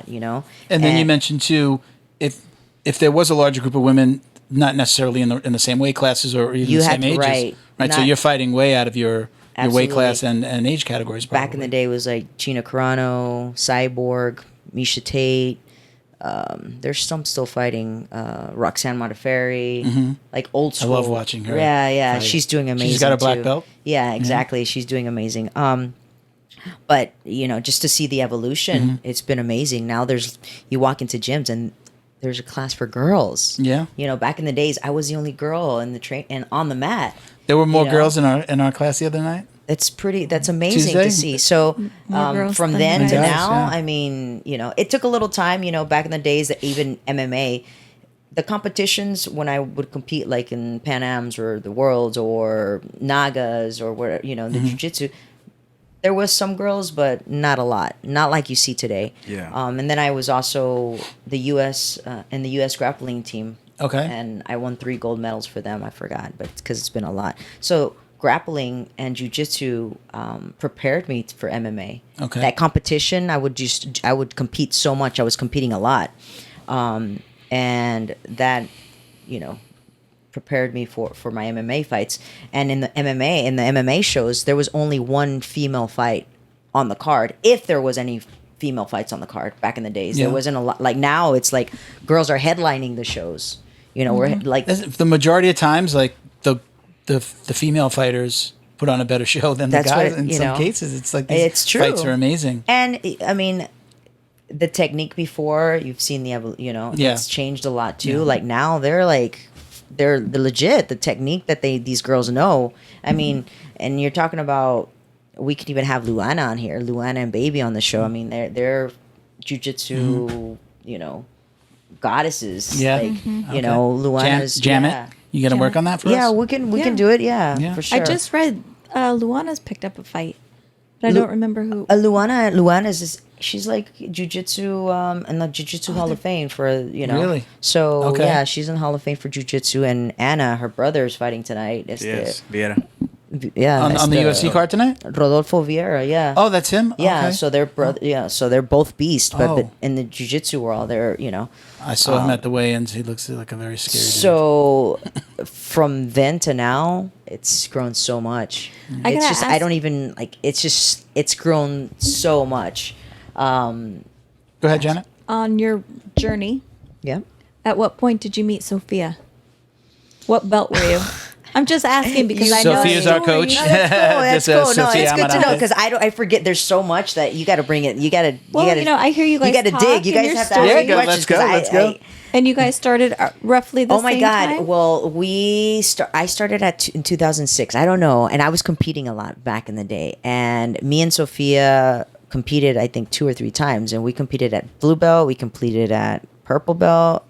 And then you mentioned too, if there was a larger group of women, not necessarily in the same weight classes or even You the had same to- ages, right. So Not- you're fighting way out of your weight Absolutely. class and age categories. Probably. Back in the day, it was like Gina Carano, Cyborg, Misha Tate. There's some still fighting. Roxanne Modafferi, like old school. love watching her Yeah, fight. she's doing amazing. She's got a black too. belt? Yeah, exactly. She's doing amazing. But just to see the evolution, it's been amazing. Now you walk into gyms and there's a class for girls. Yeah. Back in the days, I was the only girl in the and on the mat. There were more know? girls in our class the other night. That's amazing Tuesday? to see. So More girls from than then guys. to Guys, now, yeah. I mean, it took a little time, back in the days that even MMA, the competitions when I would compete like in Pan Ams or the Worlds or Nagas or where, the Jiu-Jitsu, there was some girls, but not a lot. Not like you see today. Yeah. And then I was also the U.S. In the U.S. grappling team. Okay. And I won 3 gold medals for them. I forgot, but because it's been a lot. So grappling and jiu-jitsu prepared me for MMA. Okay. That competition, I would compete so much. I was competing a lot. And that, prepared me for my MMA fights. And in the MMA shows, there was only one female fight on the card, if there was any female fights on the card back in the days. Yeah. There wasn't a lot. Like now, it's like girls are headlining the shows. We're like The majority of times, like the female fighters put on a better show than the That's guys. what, In some cases, it's like these It's true. fights are amazing. And I mean, the technique before, you've seen Yeah. it's changed a lot too. Like now they're legit. The technique that these girls know. I mean, and you're talking about, we could even have Luana on here, Luana and Baby on the show. I mean, they're jiu-jitsu, goddesses. Yeah. Like, Luana's Jam it. You gonna work on that for us? Yeah, we can do it. Yeah, for sure. I just read Luana's picked up a fight, but I don't remember who. Luana's she's like jiu-jitsu in the Jiu-Jitsu Hall of Fame for Really? So Okay. yeah, she's in the Hall of Fame for jiu-jitsu, and Anna, her brother, is fighting tonight. It's Yes, Vieira. On the UFC card tonight? Rodolfo Vieira, yeah. Oh, that's him? Yeah, Okay. so they're so they're both beasts, but Oh. in the jiu-jitsu world, they're I saw him at the weigh-ins. He looks like a very scary dude. So from then to now, it's grown so much. I It's gotta just I ask- don't even it's grown so much. Go ahead, Janet. On your journey, Yeah. at what point did you meet Sophia? What belt were you? I'm just asking because I know Sophia's our story. coach. No, that's cool. That's This is cool. No, Sophia it's good to know Amadante. because I forget. There's so much that you got to bring it. You got to. Well, I hear you guys. You got to talk dig. You and guys your have to story. ask Yeah, me go, questions. let's go, 'Cause let's go. And you guys started roughly the Oh my same God! time? Well, I started in 2006. I don't know, and I was competing a lot back in the day. And me and Sophia competed, I think, 2 or 3 times, and we competed at blue belt. We competed at purple belt.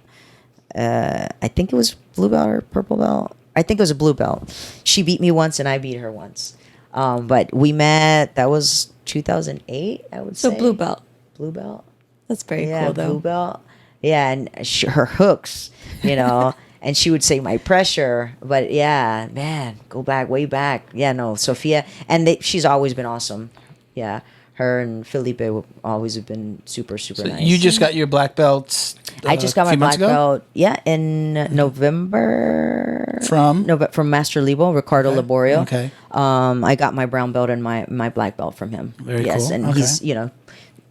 I think it was blue belt or purple belt. I think it was a blue belt. She beat me once, and I beat her once. But we met. That was 2008. I would So say. blue belt. Blue belt. That's very Yeah, cool though. blue belt. Yeah, and her hooks, and she would say my pressure. But yeah, man, go back, way back. Yeah, no, Sophia, and she's always been awesome. Yeah, her and Felipe always have been super, super So nice. you just got your black belts. I just got a my few months black ago? belt. Yeah, in November. From? From Master Ricardo Okay, Liborio. okay. I got my brown belt and my black belt from him. Very yes, cool, and okay.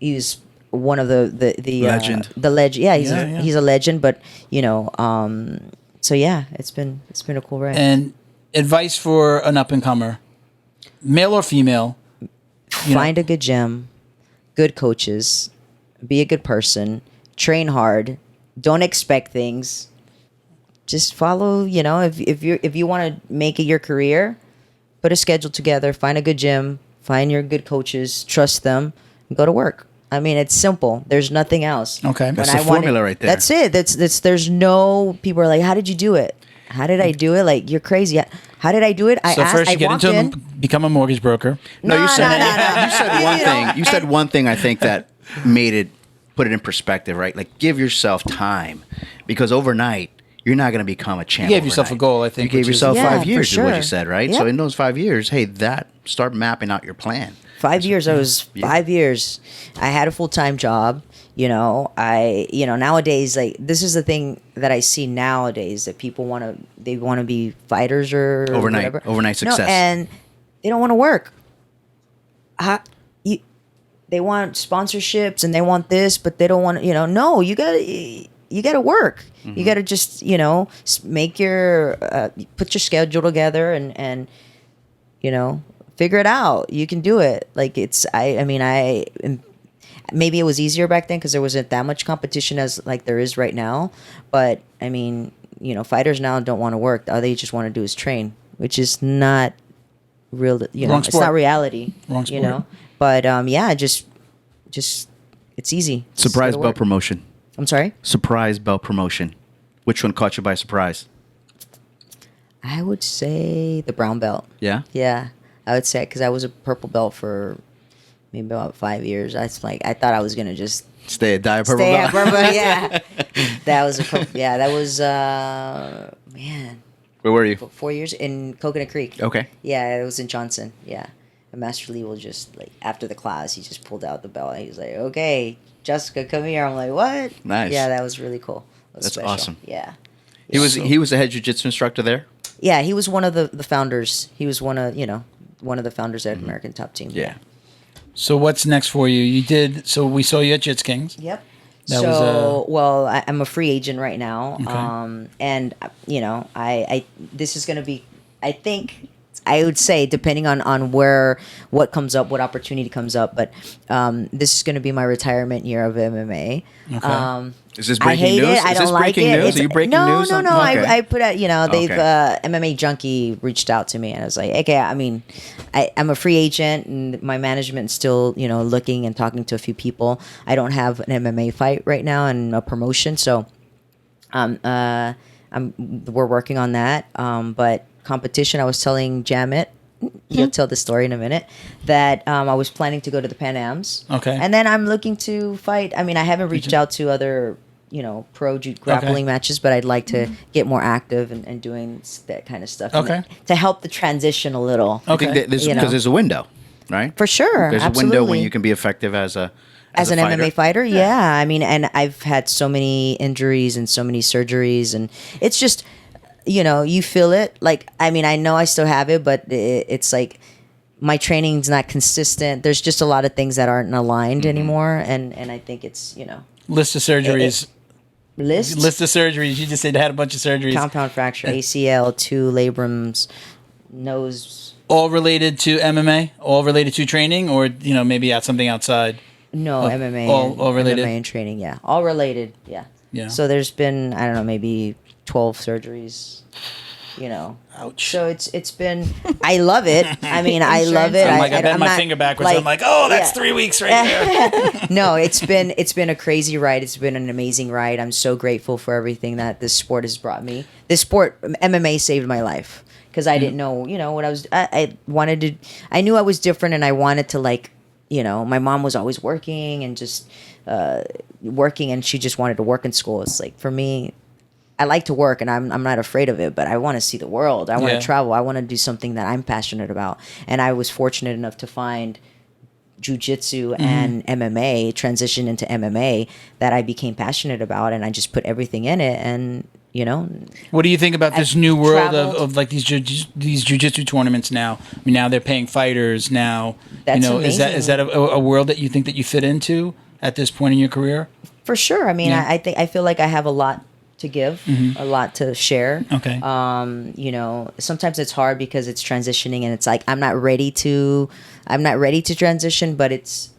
he's one of the Legend. the legend. Yeah, Yeah. he's a legend. But so yeah, it's been a cool ride. And advice for an up-and-comer, male or female? Find a good gym, good coaches, be a good person, train hard, don't expect things. Just follow, if you want to make it your career, put a schedule together, find a good gym, find your good coaches, trust them, and go to work. I mean, it's simple. There's nothing else. Okay. That's the formula right there. That's it. That's there's no people are like, how did you do it? How did I do it? Like, you're crazy. How did I do it? I So asked. first I you get walked into in. become a mortgage broker. No, you said no. you said one You know, thing. You said one thing. I think that put it in perspective, right? Like, give yourself time, because overnight you're not going to become a champ. You gave yourself a overnight. goal, I think, You which gave is- yourself Yeah, 5 for years, is what sure. you said, right? Yep. So in those 5 years, start mapping out your plan. 5 years. I was Yeah. 5 years. I had a full-time job. Nowadays, like, this is the thing that I see nowadays, that people want to be fighters or Overnight whatever. success. No, and they don't want to work. They want sponsorships and they want this, but they don't want to, no, you gotta work. Mm-hmm. You gotta just, make put your schedule together and figure it out. You can do it. Like, maybe it was easier back then because there wasn't that much competition as like there is right now. But I mean, fighters now don't want to work. All they just want to do is train, which is not real. Wrong It's sport. not reality. Wrong sport. But yeah, just it's easy. Just Surprise go to belt work. promotion. I'm sorry. Surprise belt promotion. Which one caught you by surprise? I would say the brown belt. Yeah. Yeah, I would say because I was a purple belt for maybe about 5 years. I thought I was gonna just Stay at Diet Purple stay Belt. at purple. Yeah, that was man, Where were you? 4 years in Coconut Creek. Okay. Yeah, it was in Johnson. Yeah, and Master Lee will just like after the class, he just pulled out the belt. He was like, "Okay, Jessica, come here." I'm like, "What?" Nice. Yeah, that was really cool. It was That's special. awesome. Yeah. He was the head jiu-jitsu instructor there. Yeah, he was one of the founders. He was one of the founders at American Top Team. Yeah. So what's next for you? So we saw you at Jits Kings. Yep. That So, was, I'm a free agent right now. Okay. And this is going to be, I think it's I would say depending on what comes up, what opportunity comes up, but this is going to be my retirement year of MMA. Okay. Is this I breaking hate news? it. I Is don't this like breaking it. news? Are you breaking no, news? No, no, Okay. I put out. They've Okay. MMA Junkie reached out to me, and I was like, okay. I mean, I'm a free agent, and my management's still looking and talking to a few people. I don't have an MMA fight right now and a promotion, so we're working on that. But competition, I was telling Jamit. He'll tell the story in a minute. That I was planning to go to the Pan Ams. Okay. And then I'm looking to fight. I mean, I haven't reached out to other pro grappling matches, but I'd like to get more active and doing that kind of stuff. Okay. To help the transition a little. Okay. Because there's a window, right? For sure. There's absolutely. a window when you can be effective as an MMA fighter. Yeah. I mean, and I've had so many injuries and so many surgeries, and it's just, you feel it. Like, I mean, I know I still have it, but it's like my training's not consistent. There's just a lot of things that aren't aligned anymore, and I think it's List of surgeries. List List of surgeries. You just said you had a bunch of surgeries. compound fracture, ACL, 2 labrums, nose. All related to MMA? All related to training? Or, maybe something outside? No, MMA. all related? MMA and training, yeah. All related, yeah. Yeah. So there's been, I don't know, maybe 12 surgeries, Ouch. So it's been, I love it. I mean, I love it. I'm like, I bent I'm my not, finger backwards. I'm like, oh, that's 3 weeks right there. No, it's been a crazy ride. It's been an amazing ride. I'm so grateful for everything that this sport has brought me. This sport, MMA, saved my life because I didn't know, what I was. I wanted to. I knew I was different, and I wanted to my mom was always working and just working, and she just wanted to work in school. It's like for me, I like to work, and I'm not afraid of it, but I want to see the world. I want to travel. I want to do something that I'm passionate about. And I was fortunate enough to find Jiu-Jitsu and MMA, transition into MMA, that I became passionate about, and I just put everything in it. And what do you think about this new world traveled. of like these jiu-jitsu tournaments now? I mean, now they're paying fighters now. That's is that a world that you think that you fit into at this point in your career? For sure. I mean, Yeah. I feel like I have a lot to give, a lot to share. Okay. Sometimes it's hard because it's transitioning, and it's like I'm not ready to transition, but it's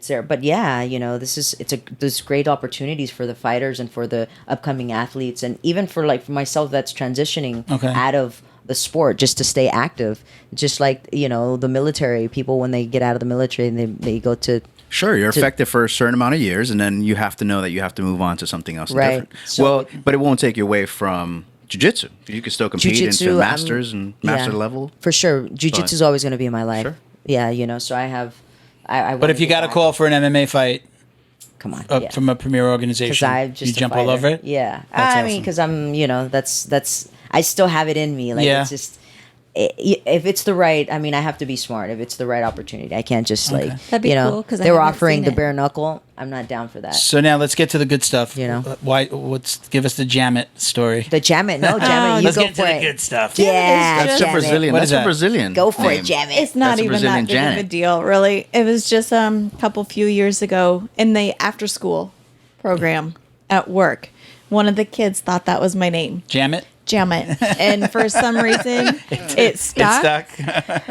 there. But yeah, there's great opportunities for the fighters and for the upcoming athletes, and even for myself that's transitioning out of the sport just to stay active. Just like the military people, when they get out of the military and they go to. Sure, you're effective for a certain amount of years, and then you have to know that you have to move on to something else Right. different. So- But it won't take you away from jiu-jitsu. You can still compete Jiu-Jitsu, into masters and master yeah, level. for sure. Jiu-Jitsu is always going to be in my life. Sure. Yeah, so I have. I But if you got a call for an MMA fight come on, from a premier organization, I'm just you a jump all fighter. over it? Yeah, That's I mean, awesome. because I'm, that's I still have it in me. Like Yeah. it's just. If it's the right, I mean, I have to be smart. If it's the right opportunity, I can't just That'd be cool, 'cause I they were haven't offering seen the it. bare knuckle. I'm not down for that. So now let's get to the good stuff. Give us the Jamit story. The Jamit, no Jamit, you Let's go get to for the it. good stuff. Yeah, That's a Jamit. Brazilian. What That's is a that? Brazilian. Go for name. it, Jamit. It's not That's a even Brazilian that big of a Janet. deal, really. It was just a couple few years ago in the after school program at work. One of the kids thought that was my name, Jamit? Jamit, and for some reason it stuck.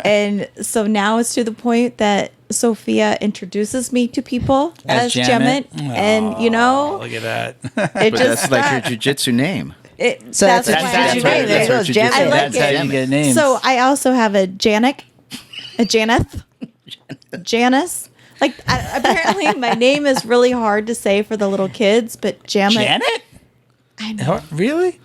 And so now it's to the point that Sophia introduces me to people as Jamit, and Look at that. it But just that's like your stuck. jiu-jitsu name. So that's why a I jiu-jitsu like name. it. There you go, That's it's what Jamit. I like That's how you get names. So I also have a Janik, a Janeth, Janice. Like apparently my name is really hard to say for the little kids, but Jamit. Janet? I know. Really?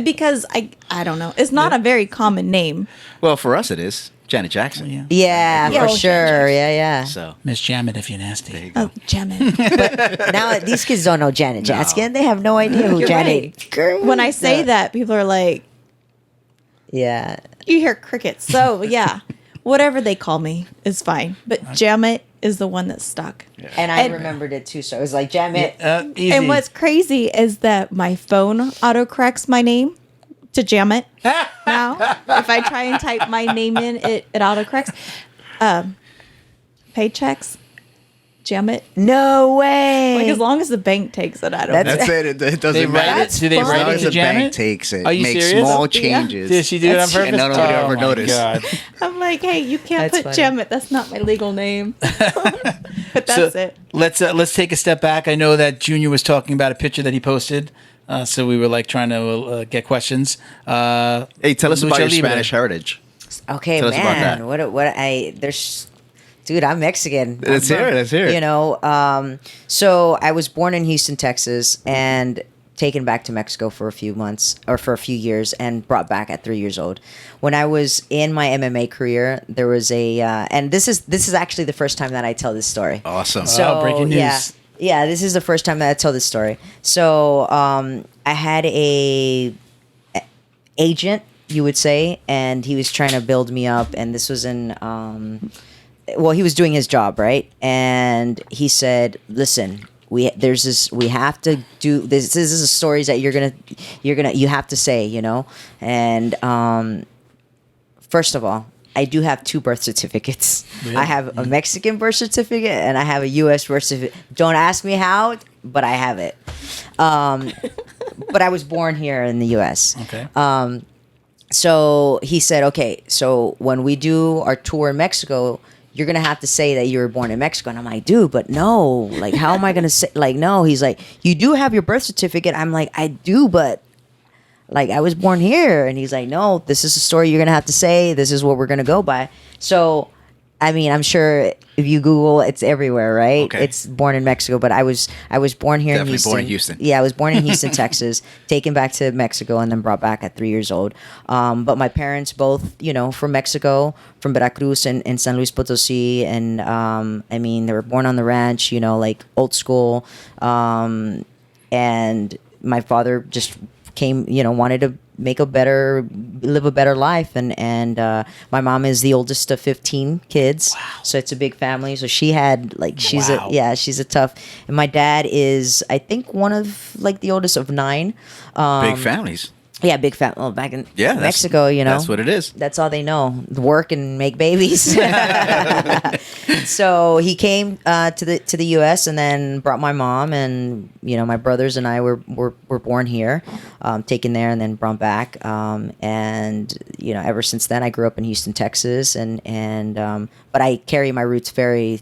Because I don't know. It's not a very common name. Well, for us it is. Janet Jackson. Yeah. Yeah, Yeah, for well, sure. Yeah. So Miss Jamit if you're nasty. there you go. Oh, Jamit. Now these kids don't know Janet Jackson. They have no idea who You're Janet. When I say that, people are like, Yeah. you hear crickets. So yeah, whatever they call me is fine. But Jamit is the one that stuck. And I remembered it too, so it was like Jamit. Easy. And what's crazy is that my phone autocorrects my name to Jamit now. If I try and type my name in, it autocorrects. Paychecks. Jammet. No way. Like as long as the bank takes it, I don't. That's- care. That's it. It doesn't They write matter. it? Do they As write long it as to the jam bank it? takes it, Are you make serious? small Yeah. changes. Did she do it on purpose? And nobody ever my noticed. God. I'm like, hey, you can't That's put funny. Jammet. That's not my legal name. But that's it. Let's take a step back. I know that Junior was talking about a picture that he posted, so we were like trying to get questions. Hey, tell us about your Lucha Libre. Spanish heritage. Okay, Tell us about that. man. What I there's, dude, I'm Mexican. Let's hear it. Let's hear it. You know, so I was born in Houston, Texas, and taken back to Mexico for a few months or for a few years, and brought back at 3 years old. When I was in my MMA career, there was a, and this is actually the first time that I tell this story. Awesome. So breaking news. yeah, this is the first time that I tell this story. So I had a agent, you would say, and he was trying to build me up, and this was in well, he was doing his job, right? And he said, listen, we have to do this is the stories that you have to say, you know. And first of all, I do have 2 birth certificates. Really? I have a Mexican birth certificate and I have a U.S. birth certificate. Don't ask me how, but I have it. But I was born here in the U.S. Okay. So he said, okay, so when we do our tour in Mexico, you're going to have to say that you were born in Mexico. And I'm like, dude, but no, like, how am I going to say, like, no. He's like, you do have your birth certificate. I'm like, I do, but like, I was born here. And he's like, no, this is the story you're going to have to say. This is what we're going to go by. So, I mean, I'm sure if you Google, it's everywhere, right? Okay. It's born in Mexico, but I was born here in Definitely Houston. born in Houston. Yeah, I was born in Houston, Texas, taken back to Mexico, and then brought back at 3 years old. But my parents both, you know, from Mexico, from Veracruz and San Luis Potosí, and I mean, they were born on the ranch, you know, like old school. And my father just came, you know, wanted to live a better life, and my mom is the oldest of 15 kids. Wow. So it's a big family. So she had like she's Wow. she's a tough. And my dad is, I think, one of like the oldest of 9. Big families. Yeah, big family. Well, back in Yeah, Mexico, you know, that's what it is. That's all they know: work and make babies. So he came to the U.S. and then brought my mom, and you know, my brothers and I were born here, taken there, and then brought back. And you know, ever since then, I grew up in Houston, Texas, and but I carry my roots very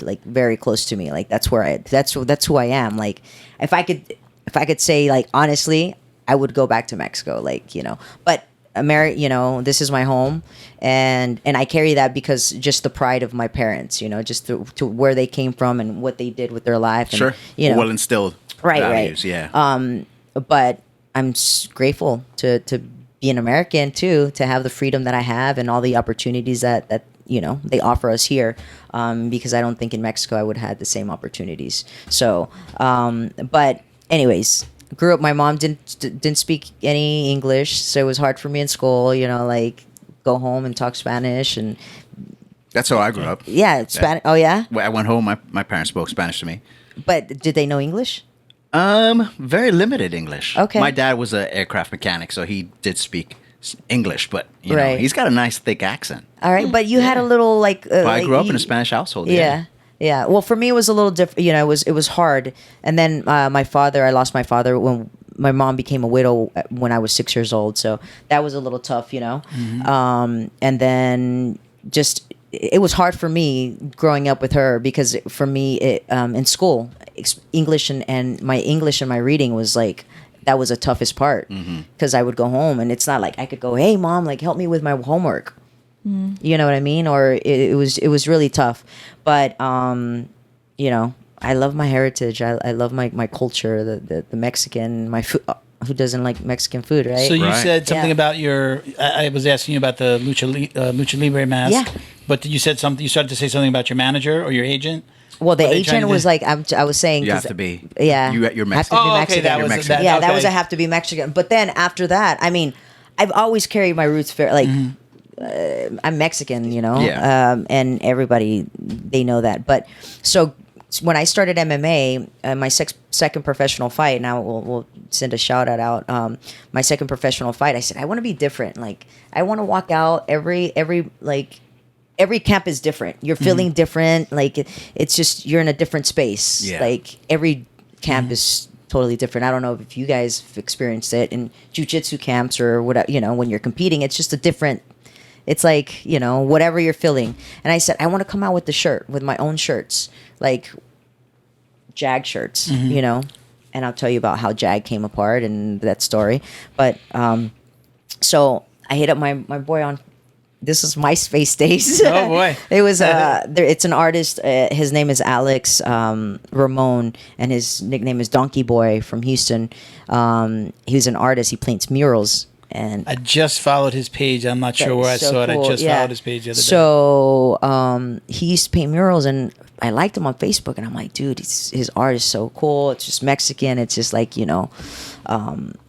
close to me. Like that's who I am. Like if I could say, like, honestly, I would go back to Mexico, like, you know, but you know, this is my home, and I carry that because just the pride of my parents, you know, just to where they came from and what they did with their life. And, Sure. you know, Well instilled values, right. yeah. But I'm grateful to be an American too, to have the freedom that I have and all the opportunities that you know they offer us here, because I don't think in Mexico I would have had the same opportunities. So, but anyways. Grew up, my mom didn't speak any English, so it was hard for me in school, you know, like go home and talk Spanish. And That's how I grew up. yeah, Spanish. Oh yeah. When I went home, my parents spoke Spanish to me. But did they know English? Very limited English. Okay. My dad was an aircraft mechanic, so he did speak English, but you know, Right. he's got a nice thick accent. All right, but you had a little like. But I like grew up in you- a Spanish household. Yeah. Yeah. Well, for me, it was a little different. You know, it was hard. And then I lost my father when my mom became a widow when I was 6 years old. So that was a little tough, you know. Mm-hmm. And then just it was hard for me growing up with her because for me, in school, English and my reading was like. That was the toughest part because I would go home and it's not like I could go, hey mom, like help me with my homework. You know what I mean? Or it was really tough. But you know, I love my heritage. I love my culture, the Mexican, my food. Who doesn't like Mexican food, right? So you Right. said something Yeah. about I was asking you about the Lucha Libre mask. Yeah. But you said something. You started to say something about your manager or your agent. Well, the Are they trying agent to was do- like, I was saying, You 'cause- have to be. yeah, You're Mexican. Have to be Oh, okay, Mexican. that You're was Mexican. Yeah, that okay. was a have to be Mexican. But then after that, I mean, I've always carried my roots fair. Like, I'm Mexican, you know, Yeah. and everybody they know that. But so when I started MMA, my second professional fight, now we'll send a shout out. My second professional fight, I said I want to be different. Like I want to walk out every every camp is different. You're feeling different. Like it's just you're in a different space. Yeah. Like every camp is totally different. I don't know if you guys have experienced it in jiu-jitsu camps or whatever. When you're competing, it's just a different. It's like whatever you're feeling. And I said I want to come out with with my own shirts, like JAG shirts. And I'll tell you about how JAG came apart and that story. But so I hit up my boy on. This is MySpace days. Oh boy! It was it's an artist. His name is Alex Ramon, and his nickname is Donkey Boy from Houston. He's an artist. He paints murals. And I just followed his page. I'm not sure where I saw it. I just followed his page the other day. So he used to paint murals, and I liked him on Facebook. And I'm like, dude, his art is so cool. It's just Mexican. It's just like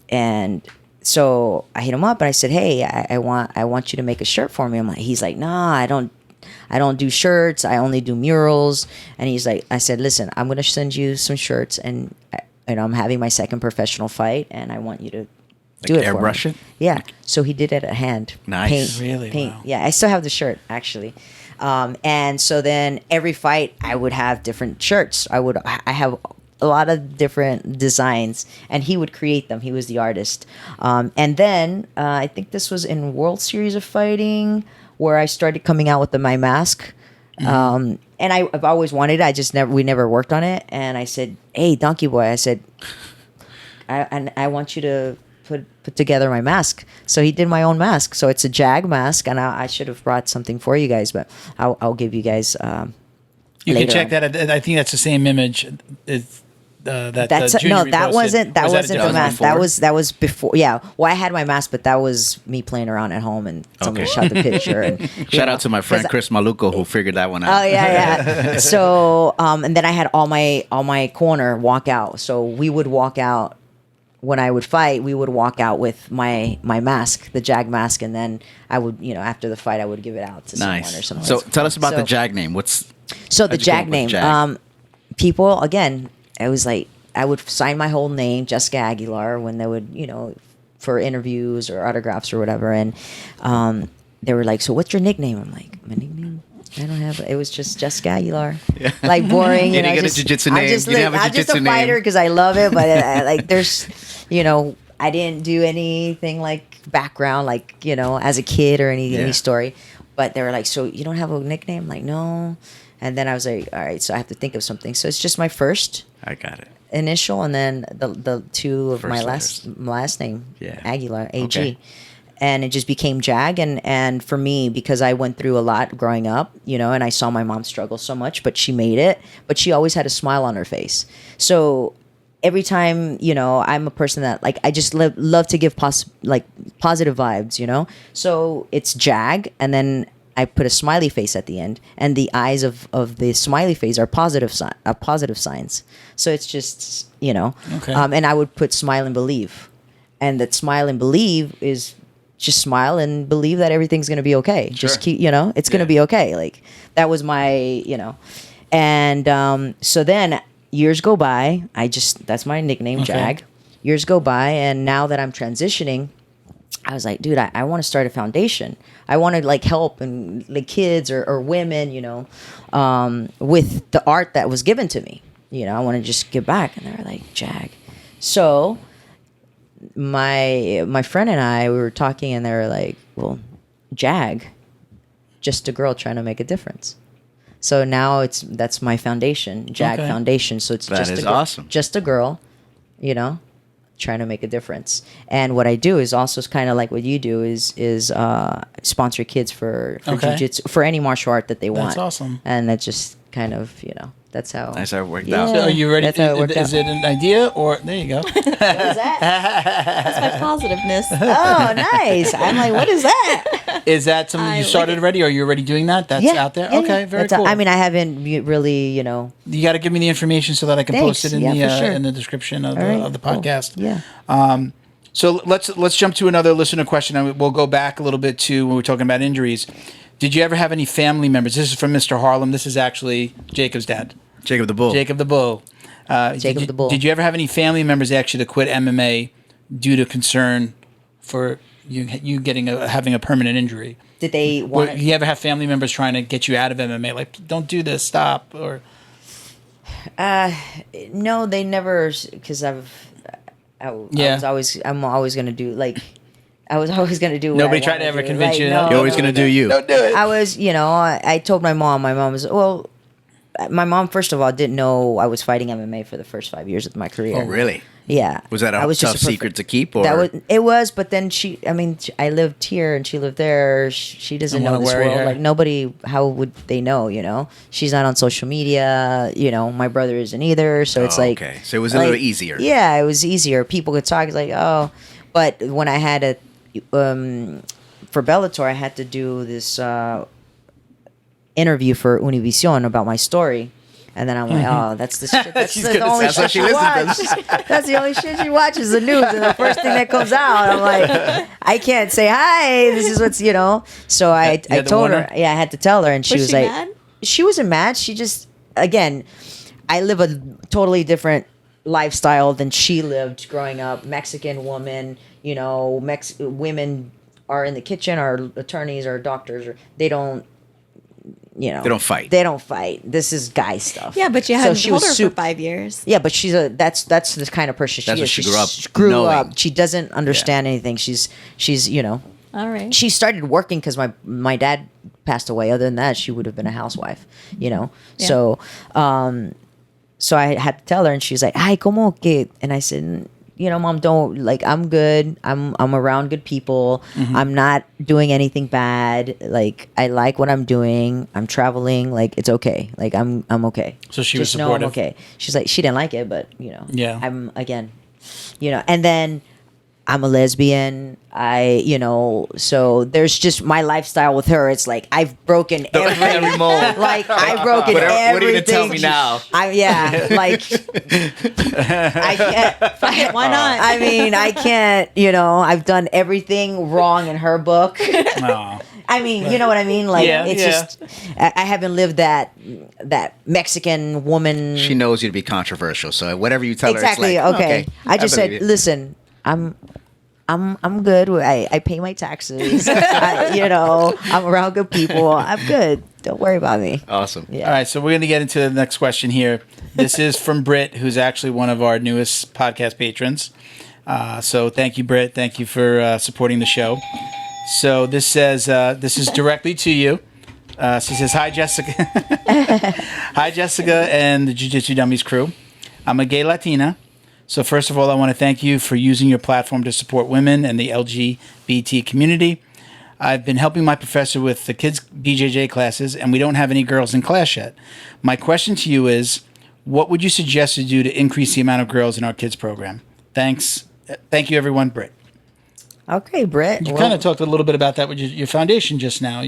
and. So I hit him up and I said, "Hey, I want you to make a shirt for me." He's like, "Nah, I don't do shirts. I only do murals." And he's like, I said, "Listen, I'm gonna send you some shirts, and I'm having my second professional fight, and I want you to do it for me." Airbrush it? Yeah. So he did it at hand. Nice. Really? Paint. Wow. Yeah, I still have the shirt actually. And so then every fight I would have different shirts. I have a lot of different designs, and he would create them. He was the artist. And then I think this was in World Series of Fighting where I started coming out with my mask. And I've always wanted it. We never worked on it. And I said, "Hey, Donkey Boy," I said, I want you to put together my mask. So he did my own mask. So it's a JAG mask, and I should have brought something for you guys, but I'll give you guys. You can check on. that. I think that's the same image. That Junior wasn't posted. the mask. That was before. Yeah, well, I had my mask, but that was me playing around at home, and somebody shot the picture. And, Shout out to my friend Chris Maluco who figured that one out. Oh yeah. So and then I had all my corner walk out. So we would walk out when I would fight. We would walk out with my mask, the JAG mask, and then I would after the fight I would give it out to someone or something. So tell us about the JAG name. The JAG name? JAG? People again. I was like, I would sign my whole name, Jessica Aguilar, when they would, for interviews or autographs or whatever. And they were like, "So what's your nickname?" I'm like, "My nickname? I don't have it. It was just Jessica Aguilar." Yeah. Like boring. You didn't get a jiu-jitsu name. I'm just a fighter because I love it. But there's, I didn't do anything like background, like, as a kid or any story. But they were like, "So you don't have a nickname?" I'm like, "No." And then I was like, all right, so I have to think of something. So it's just my first. I got it. Initial, and then the two of First my letters. last name, Yeah. Aguilar, AG. Okay. And it just became JAG. And for me, because I went through a lot growing up, and I saw my mom struggle so much, but she made it. But she always had a smile on her face. So every time, I'm a person that I just love to give positive vibes, So it's JAG, and then I put a smiley face at the end, and the eyes of the smiley face are positive signs. So it's just Okay. And I would put smile and believe, and that smile and believe is just smile and believe that everything's gonna be okay. Sure. Just keep it's gonna be okay. Like that was my and so then years go by. That's my nickname, Okay. JAG. Years go by, and now that I'm transitioning, I was like, dude, I want to start a foundation. I want to help and kids or women, with the art that was given to me. I want to just give back. And they were like, JAG. So my friend and I, we were talking, and they were like, well, JAG, just a girl trying to make a difference. So now that's my foundation, JAG Okay. Foundation. So it's That is awesome. just a girl, trying to make a difference. And what I do is also kind of like what you do is sponsor kids for Okay. jiu-jitsu, for any martial art that they want. That's awesome. And that's just kind of, that's how. That's how it worked Yeah. out. So are you ready? That's how it worked Is out. it an idea or there you go? What is that? That's my positiveness. Oh, nice. I'm like, what is that? Is that something I you like started it. already? Are you already doing that? That's Yeah, out there. yeah, Okay, yeah. very That's cool. I haven't really, You got to give me the information so that I can post Thanks. it in Yeah, for sure. in the description of All right, of the cool. podcast. Yeah. So let's jump to another listener question, and we'll go back a little bit to when we're talking about injuries. Did you ever have any family members? This is from Mr. Harlem. This is actually Jacob's dad, Jacob the Bull. Jacob the Bull. Jacob the Bull. Did you ever have any family members ask you to quit MMA due to concern for you having a permanent injury? did they want? You ever have family members trying to get you out of MMA? Like, don't do this, stop, or? No, they never. Because I'm always gonna do like. I was always gonna do. What Nobody I tried to wanna ever do. convince you. No, You're always going to do you. Don't do it. I was, I told my mom. My mom was, well, my mom first of all didn't know I was fighting MMA for the first 5 years of my career. Oh, really? Yeah. Was that a I was tough just secret to keep? Or? It was, but then I lived here and she lived there. She doesn't know this world. Like nobody, how would they know, She's not on social media, my brother isn't either. So it's like. Okay. So it was a little easier. Yeah, it was easier. People could talk. It's like, oh. But when I had for Bellator, I had to do this interview for Univision about my story. And then I'm like, oh, that's the shit. That's the only shit she watches. That's the only shit she watches, the news. And the first thing that comes out, I'm like, I can't say, hi, this is what's, So I told her, I had to tell her. And she was like, mad? She wasn't mad. She just, again, I live a totally different lifestyle than she lived growing up. Mexican woman, women are in the kitchen, are attorneys, or doctors, or they don't They don't fight. They don't fight. This is guy stuff. Yeah, but you had she to hold was her for 5 years. Yeah, but that's the kind of person she That's is. what she grew up Grew knowing. up. She doesn't understand anything. She's All right. She started working because my dad passed away. Other than that, she would have been a housewife. Yeah. So so I had to tell her, and she's like, "Ay, como que?" And I said, Mom, don't, like, I'm good. I'm around good people. Mm-hmm. I'm not doing anything bad. Like, I like what I'm doing. I'm traveling. Like, it's okay. Like, I'm okay. So she was Just know I'm supportive. okay. She's like, she didn't like it, but Yeah. I'm again, and then I'm a lesbian. So there's just my lifestyle with her. It's like I've broken every mold. like I've broken What are you everything. gonna tell me now? I can't. Why not? I mean, I can't. I've done everything wrong in her book. Aw. I mean, you know what I mean? Like, Yeah, it's yeah. just I haven't lived that Mexican woman. She knows you to be controversial, so whatever you tell Exactly. her, it's like, Okay. I just believe said, it. listen, I'm good. I pay my taxes. I'm around good people. I'm good. Don't worry about me. Awesome. Yeah. All right, so we're going to get into the next question here. This is from Britt, who's actually one of our newest podcast patrons. So thank you, Britt. Thank you for supporting the show. So this says, this is directly to you. She says, hi, Jessica. Hi, Jessica and the Jiu-Jitsu Dummies crew. I'm a gay Latina. So first of all, I want to thank you for using your platform to support women and the LGBT community. I've been helping my professor with the kids' BJJ classes, and we don't have any girls in class yet. My question to you is, what would you suggest to do to increase the amount of girls in our kids' program? Thanks. Thank you, everyone. Britt. Okay, Britt. You kind of talked a little bit about that with your foundation just now.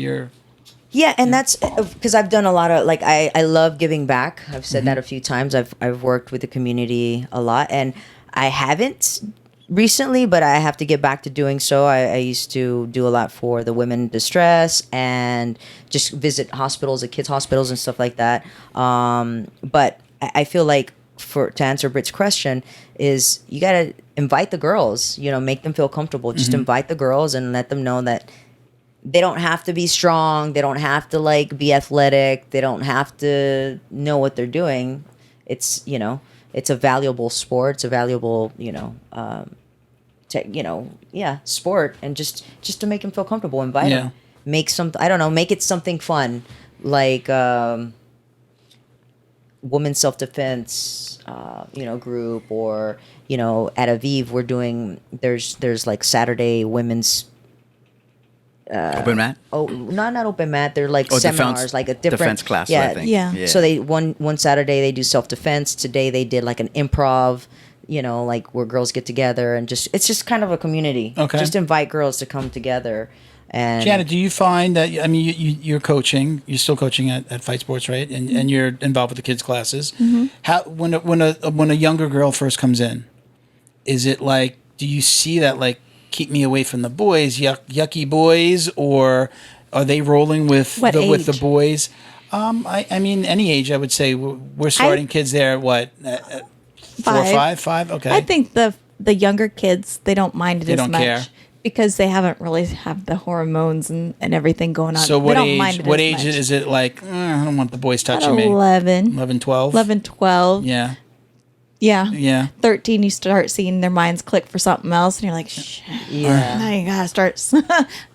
Yeah, and that's because I've done a lot of, like, I love giving back. I've said that a few times. I've worked with the community a lot, and I haven't recently, but I have to get back to doing so. I used to do a lot for the women in distress and just visit hospitals, the kids' hospitals and stuff like that. But I feel like, to answer Britt's question, is you got to invite the girls, make them feel comfortable. Just invite the girls and let them know that they don't have to be strong. They don't have to, like, be athletic. They don't have to know what they're doing. It's, it's a valuable sport. It's a valuable, sport. And just to make them feel comfortable, invite them. Make make it something fun. Like, women's self-defense, group, or, at Aviv, we're doing, there's like Saturday women's, open mat? Oh, not open mat. They're like seminars, like a different defense class. Yeah, I think. Yeah. So they one Saturday they do self defense. Today they did like an improv. Like where girls get together and it's just kind of a community. Okay. Just invite girls to come together. And Janet, do you find that, you're coaching, you're still coaching at Fight Sports, right? And you're involved with the kids' classes. How when a younger girl first comes in, is it like, do you see that, like, keep me away from the boys, yucky boys, or are they rolling with with the boys? I mean, any age, I would say. We're starting kids there at what? 4 or 5? Okay. I think the younger kids, they don't mind it They as don't much. care. because they haven't really have the hormones and everything going on. So They what don't mind age? it What as age much. is it? Like I don't want the boys touching me. 11. 11, 12? 11, 12. Yeah. Yeah. Yeah. 13, you start seeing their minds click for something else, and you're like, shh. Yeah. Now you gotta start.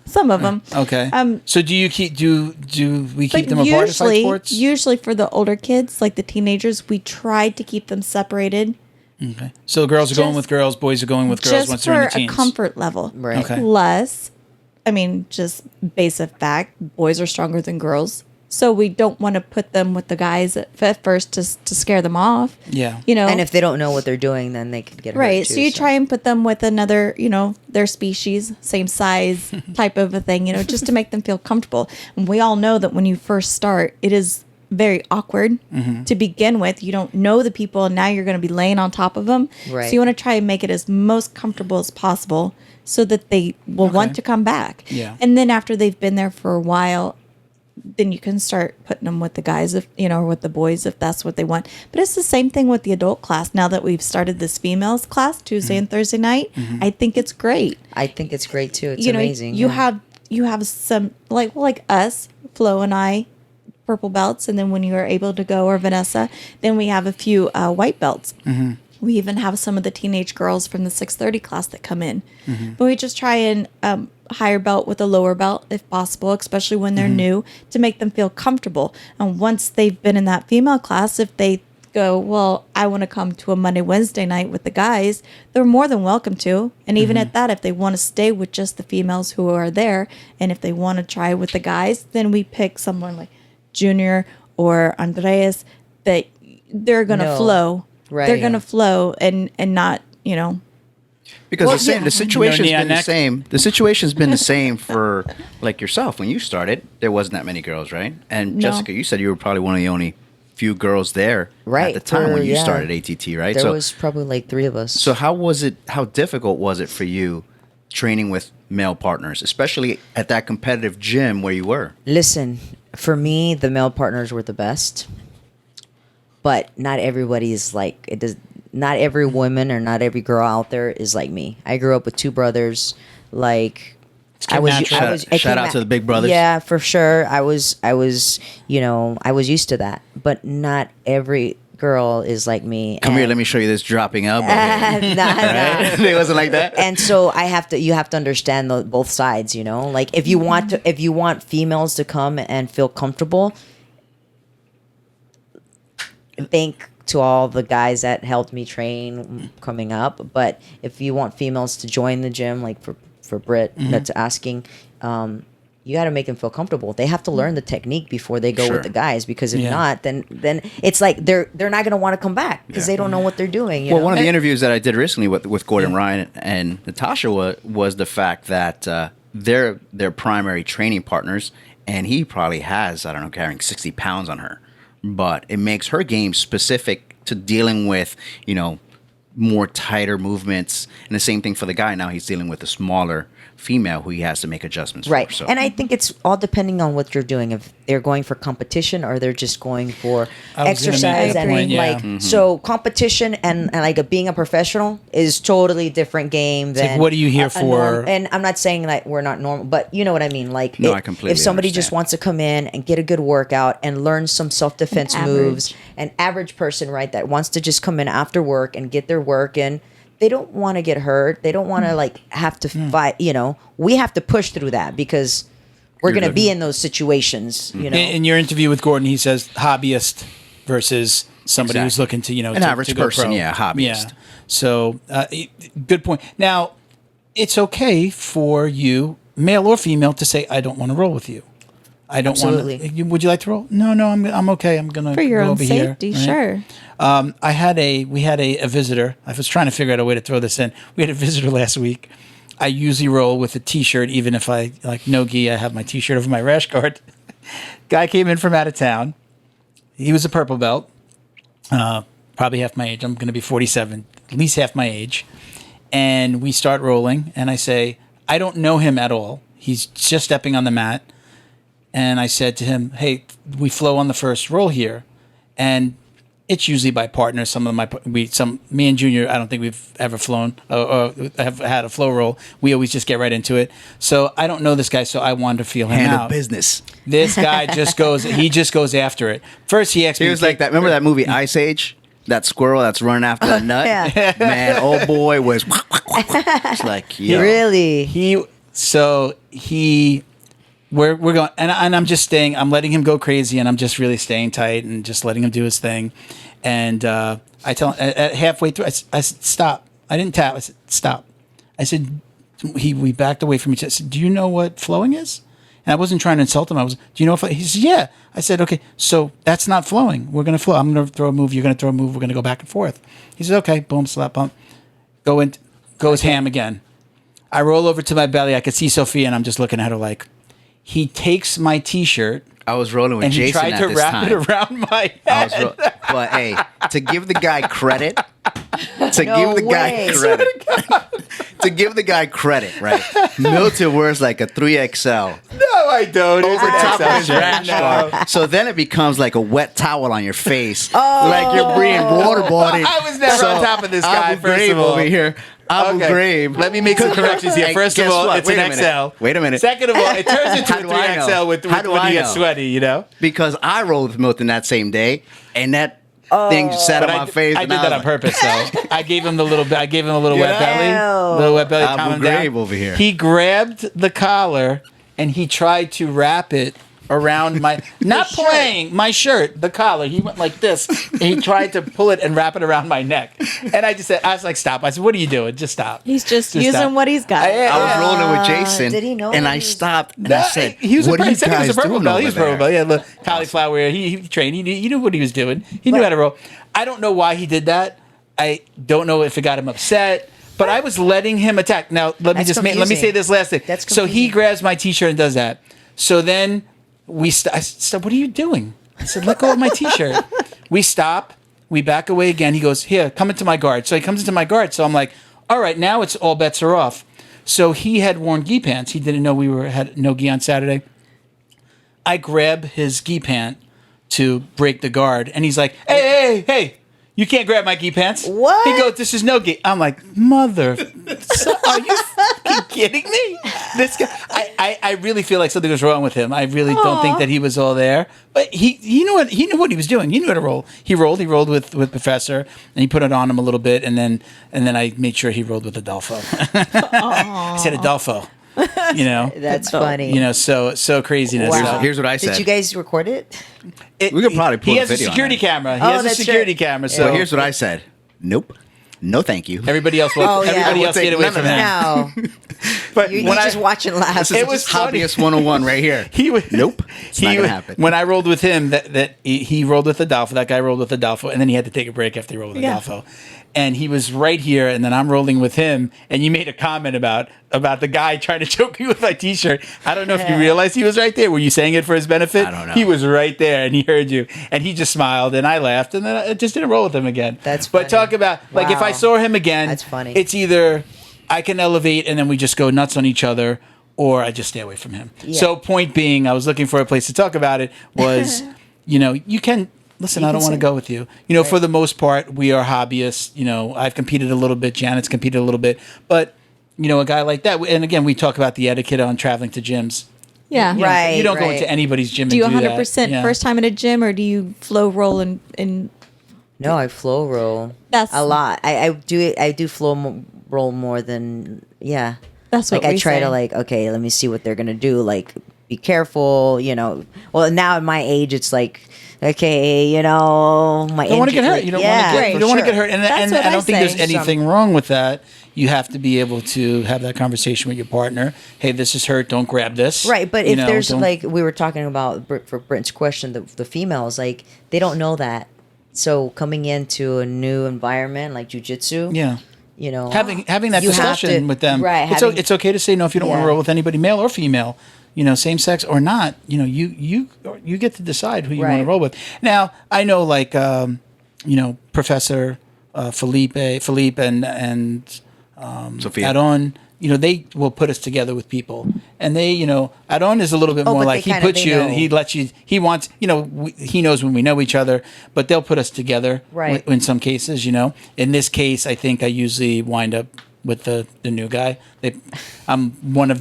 Some of them. Okay. So do you keep do we keep them But apart at fight sports? usually for the older kids, like the teenagers, we tried to keep them separated. Okay. So girls are going Just- with girls, boys are going with girls once Just they're in for the a teens. comfort level. Right. Okay. Plus, I mean, just basic fact, boys are stronger than girls. So we don't want to put them with the guys at first to scare them off. Yeah. You know, And if they don't know what they're doing, then they could get hurt. right. Too, So you try and put them with another, their species, same size type of a thing, just to make them feel comfortable. And we all know that when you first start, it is very awkward to begin with. You don't know the people, and now you're going to be laying on top of them. Right. So you want to try and make it as most comfortable as possible so that they will want to come back. Yeah. And then after they've been there for a while, then you can start putting them with the guys, if or with the boys, if that's what they want. But it's the same thing with the adult class. Now that we've started this females class Tuesday and Thursday night, I think it's great. I think it's great too. It's You know, amazing. You yeah. have some like us, Flo and I, purple belts, and then when you are able to go, or Vanessa, then we have a few white belts. We even have some of the teenage girls from the 6:30 class that come in. But we just try and higher belt with a lower belt if possible, especially when they're new, to make them feel comfortable. And once they've been in that female class, if they go, well, I want to come to a Monday, Wednesday night with the guys, they're more than welcome to. And even at that, if they want to stay with just the females who are there, and if they want to try with the guys, then we pick someone like Junior or Andreas that they're going to No. flow. Right. They're going to flow and not, Because Well, the situation's No knee on been the neck. same. The situation's been the same for like yourself. When you started, there wasn't that many girls, right? And No. Jessica, you said you were probably one of the only few girls there Right, at the time for- when you yeah. started ATT, right? There so was probably like 3 of us. so how difficult was it for you training with male partners, especially at that competitive gym where you were? Listen, for me, the male partners were the best, but not everybody's like it. Does not every woman or not every girl out there is like me. I grew up with 2 brothers. Like came natural. Shout came out to the big brothers. Yeah, for sure. I was I was used to that, but not every girl is like me. Come here, let me show you this dropping elbow. here. Nah. It wasn't like that. And so you have to understand both sides, like if you want females to come and feel comfortable, thank to all the guys that helped me train coming up. But if you want females to join the gym, like for Britt that's asking, you got to make them feel comfortable. They have to learn the technique before they go Sure. with the guys, because if Yeah. not, then it's like they're not going to want to come back because they don't know what they're doing. You Well, know? one of the interviews that I did recently with Gordon Ryan and Natasha was the fact that they're their primary training partners, and he probably has, I don't know, carrying 60 pounds on her. But it makes her game specific to dealing with, more tighter movements. And the same thing for the guy. Now he's dealing with a smaller female who he has to make adjustments Right. for. So. And I think it's all depending on what you're doing. If they're going for competition or they're just going for I was gonna make exercise that and point, yeah. like so competition and like being a professional is totally different game than like, what are you here a for? norm. And I'm not saying that we're not normal, but you know what I mean. Like No, I completely if somebody just understand. wants to come in and get a good workout and learn some self-defense An moves, an average person, right, that wants to just come in after work and get their work in. They don't want to get hurt. They don't want to like have to fight. We have to push through that because we're You're going to the- be in those situations. In your interview with Gordon, he says hobbyist versus somebody who's Exactly. looking to An average to go person, pro. yeah, hobbyist. Yeah. So good point. Now it's okay for you, male or female, to say I don't want to roll with you. I don't want Absolutely. to. Would you like to roll? No, I'm okay. I'm gonna for your go own over safety, here. sure. We had a visitor. I was trying to figure out a way to throw this in. We had a visitor last week. I usually roll with a T-shirt, even if I like no gi. I have my T-shirt over my rash guard. Guy came in from out of town. He was a purple belt, probably half my age. I'm going to be 47, at least half my age. And we start rolling, and I say, I don't know him at all. He's just stepping on the mat. And I said to him, hey, we flow on the first roll here. And it's usually by partners. Me and Junior, I don't think we've ever flown or have had a flow roll. We always just get right into it. So I don't know this guy, so I wanted to feel him Handle out. business. This guy just goes after it. First, he asked me. He was like that. Remember that movie Ice Age? That squirrel that's running after that nut? Yeah. Man, old boy was. It's like, yo. Really? We're going, and I'm just staying. I'm letting him go crazy, and I'm just really staying tight and just letting him do his thing. And I tell him at halfway through, I said, "Stop." I didn't tap. I said, "Stop." I said, we backed away from each other. I said, "Do you know what flowing is?" And I wasn't trying to insult him. Do you know what? He said, "Yeah." I said, "Okay, so that's not flowing. We're gonna flow. I'm gonna throw a move. You're gonna throw a move. We're gonna go back and forth." He said, "Okay." Boom, slap, bump. Goes ham again. I roll over to my belly. I could see Sophia, and I'm just looking at her like. He takes my T-shirt. I was rolling with and Jason he tried to wrap it around my head. But hey, to give the guy credit, to give the guy credit, right? Milton wears like a 3XL. No, I don't. Over top of his rash guard. So then it becomes like a wet towel on your face. Like you're being waterboarding. I was never on top of this guy, first of all. Over here. Abu Ghraib. Let me make some corrections here. First of all, it's an XL. Wait a minute. Second of all, it turns into a 3XL when you get sweaty, you know? Because I rolled with Milton that same day, and that thing sat on my face. I did that on purpose, though. I gave him a little wet belly. Little wet belly. Abu Ghraib over here. He grabbed the collar, and he tried to wrap it around my my shirt, the collar. He went like this, and he tried to pull it and wrap it around my neck. And I was like, "Stop!" I said, "What are you doing? Just stop." He's just using stop. what he's got. I was rolling with Jason, did he know and he I was- stopped, and I said, he was "What are you he guys was a purple doing belt. over He was there?" purple belt. Yeah, look, cauliflower. He trained. He knew what he was doing. He knew how to roll. I don't know why he did that. I don't know if it got him upset. But I was letting him attack. Now let me say this last thing. So he grabs my T-shirt and does that. So then I said, "What are you doing?" I said, "Let go of my T-shirt." We stop. We back away again. He goes, "Here, come into my guard." So he comes into my guard. So I'm like, "All right, now it's all bets are off." So he had worn gi pants. He didn't know had no gi on Saturday. I grab his gi pant to break the guard, and he's like, "Hey! You can't grab my gi pants." What? He goes, "This is no gi." I'm like, "Mother, are you fucking kidding me?" This guy, I really feel like something was wrong with him. I really don't think that he was all there, but he knew what he was doing. He knew how to roll. He rolled with Professor, and he put it on him a little bit, and then I made sure he rolled with Adolfo. I said Adolfo. You know, That's funny. you know, so craziness. Wow. Here's what I said. Did you guys record it? We could probably pull He a has a video on security that. camera. He Oh, has a that's security right. camera. So So here's what I said. Nope. No, thank you. everybody else Oh, yeah. everybody We'll else take get away none from of him. that. No. But You when I just watch and laugh. It was funny. Hobbyist 101 right here. He was Nope. It's not gonna happen. When I rolled with him, he rolled with Adolfo. That guy rolled with Adolfo, and then he had to take a break after he rolled with Adolfo. And he was right here, and then I'm rolling with him. And you made a comment about the guy trying to choke me with my T-shirt. I don't know if you realized he was right there. Were you saying it for his benefit? I don't know. He was right there, and he heard you, and he just smiled, and I laughed, and then I just didn't roll with him again. That's But funny. talk about like if I Wow. saw him again, That's funny. It's either I can elevate, and then we just go nuts on each other, or I just stay away from him. Yeah. So point being, I was looking for a place to talk about it. Was you can. Listen, I don't want to go with you. For the most part, we are hobbyists. I've competed a little bit. Janet's competed a little bit. But, a guy like that, and again, we talk about the etiquette on traveling to gyms. Yeah. Right. You don't go into anybody's gym Do you and do 100% that. Yeah. first time in a gym, or do you flow roll and No, I flow roll. That's- a lot. I do flow roll more than That's what like I we try say. to okay, let me see what they're gonna do. Like, be careful. Well, now at my age, it's like, okay, my don't want to get hurt. You don't want to get hurt. And That's what I I don't think there's say. anything wrong with that. You have to be able to have that conversation with your partner. Hey, this is hurt. Don't grab this. Right, but if there's don't- like we were talking about for Brent's question, the females like they don't know that. So coming into a new environment like jiu-jitsu, yeah. Having that you have discussion to- with them, right, it's okay to say no if you don't want to Yeah. roll with anybody, male or female, same sex or not. You get to decide who you want to Right. roll with. Now I know Professor Philippe and Sophia. Aron, they will put us together with people, and they, Adon is a little bit more but like they he puts you, know. he lets you, he wants, he knows when we know each other, but they'll put us together, Right. In some cases, In this case, I think I usually wind up with the new guy. I'm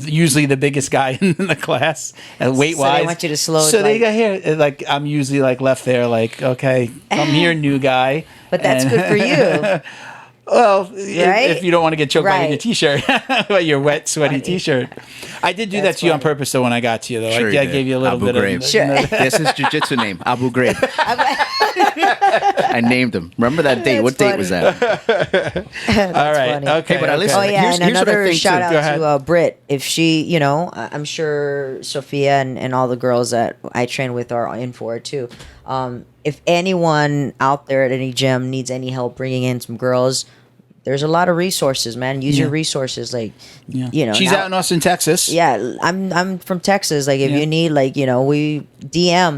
usually the biggest guy in the class, weight wise. So they want you to slow. So they got here, like I'm usually like left there, like okay, come here, new guy. But that's good for you. Well, Right? if you don't want to get choked by Right. your t-shirt, by your wet, sweaty t-shirt. I did do that That's to you on funny. purpose, though, when I got to you, though. Sure I you did. gave you a little Abu bit Ghraib. of... Sure. That's his jiu-jitsu name, Abu Ghraib. I named him. Remember that date? That's What date was that? All right. funny. Okay. Hey, but I okay. listen- Oh yeah, Here's and what I another think, too. shout Go out ahead. to Britt. If she, I'm sure Sophia and all the girls that I train with are in for it too. If anyone out there at any gym needs any help bringing in some girls, there's a lot of resources, man. Use your Yeah. resources, like Yeah. She's now- out in Austin, Texas. Yeah, I'm from Texas. Like if Yeah. you need, we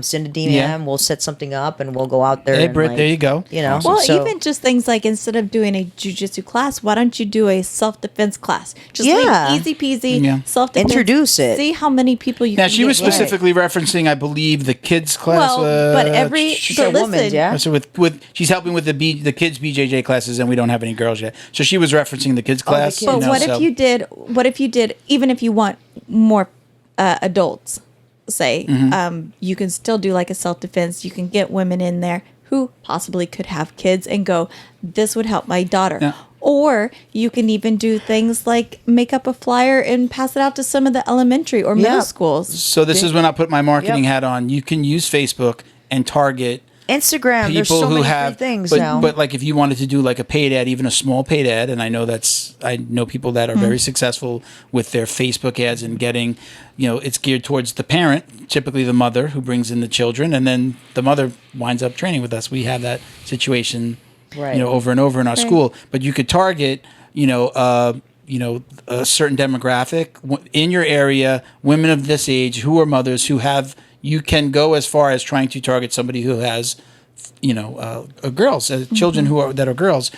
send a DM. Yeah. We'll set something up and we'll go out there. Hey, and, Britt, like, there you go. Well, so- even just things like instead of doing a jujitsu class, why don't you do a self-defense class? Just Yeah. like easy peasy Yeah. self-defense. Introduce it. See how many people you Now, can she was get with. specifically referencing, I believe, the kids class. Well, but every she but said women's, listen, yeah. So with she's helping with the kids BJJ classes, and we don't have any girls yet. So she was referencing the kids class. kids. But what so- if you did? What if you did? Even if you want more adults, say, you can still do like a self defense. You can get women in there who possibly could have kids and go, "This would help my daughter." Yeah. Or you can even do things like make up a flyer and pass it out to some of the elementary or middle Yeah. schools. So this is when I put my marketing Yep. hat on. You can use Facebook and target Instagram. There's people so who many have free things but, now. But like if you wanted to do like a paid ad, even a small paid ad, and I know people that are very successful with their Facebook ads and getting, it's geared towards the parent, typically the mother who brings in the children, and then the mother winds up training with us. We have that situation, Right. over and over in our school. But you could target, a certain demographic in your area, women of this age who are mothers who have. You can go as far as trying to target somebody who has, girls, children that are girls.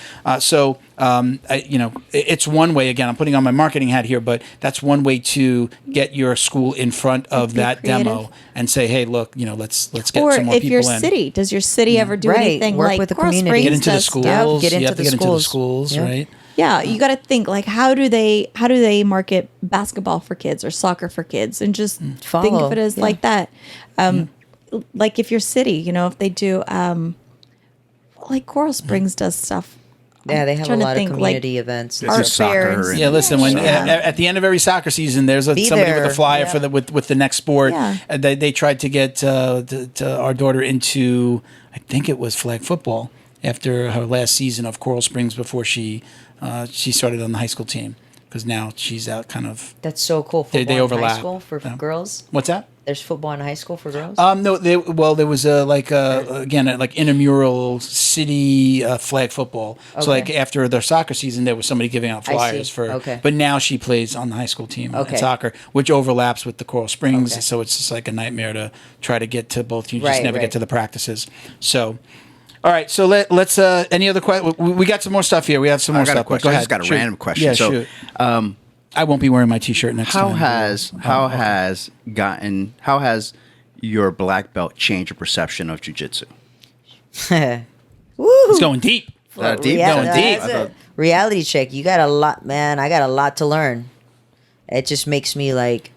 It's one way. Again, I'm putting on my marketing hat here, but that's one way to get your school in front of Be that creative. demo and say, hey, look, let's get Or some more if people your in. city, does your city ever do Right. anything Work like with the Coral community. Springs Get into the does schools. stuff? Get you into have to the get into the schools. schools, Yeah. right? Yeah, you got to think like how do they market basketball for kids or soccer for kids, and just think Follow. of it as Yeah. like that. Like if your city, if they do, like Coral Springs does stuff. Yeah, they have a trying to lot of think, like, community events. and Art art stuff. soccer fairs. and- Yeah, listen. When Yeah. at the end of every soccer season, there's Be somebody with there. a flyer Yeah. for with the next sport. Yeah. And they tried to get to our daughter into, I think it was flag football after her last season of Coral Springs before she started on the high school team, because now she's out kind of. That's so cool. They Football in overlap. high school for Yeah. girls. What's that? There's football in high school for girls. No, there was like intramural city flag football. So like Okay. after their soccer season, there was somebody giving out I see. flyers for. Okay. But now she plays on the high school team Okay. in soccer, which overlaps with the Coral Springs. Okay. So it's just like a nightmare to try to get to both. You just Right, never right. get to the practices. So. All right, so let's. Any other questions? We got some more stuff here. We have some more I got a stuff. question. Go I ahead. just got a Shoot. random question. Yeah, So, shoot. I won't be wearing my T-shirt next How time. has your black belt changed your perception of jiu-jitsu? Woo! It's going deep. That deep? Going deep. That's it. Reality check. You got a lot, man. I got a lot to learn. It just makes me like,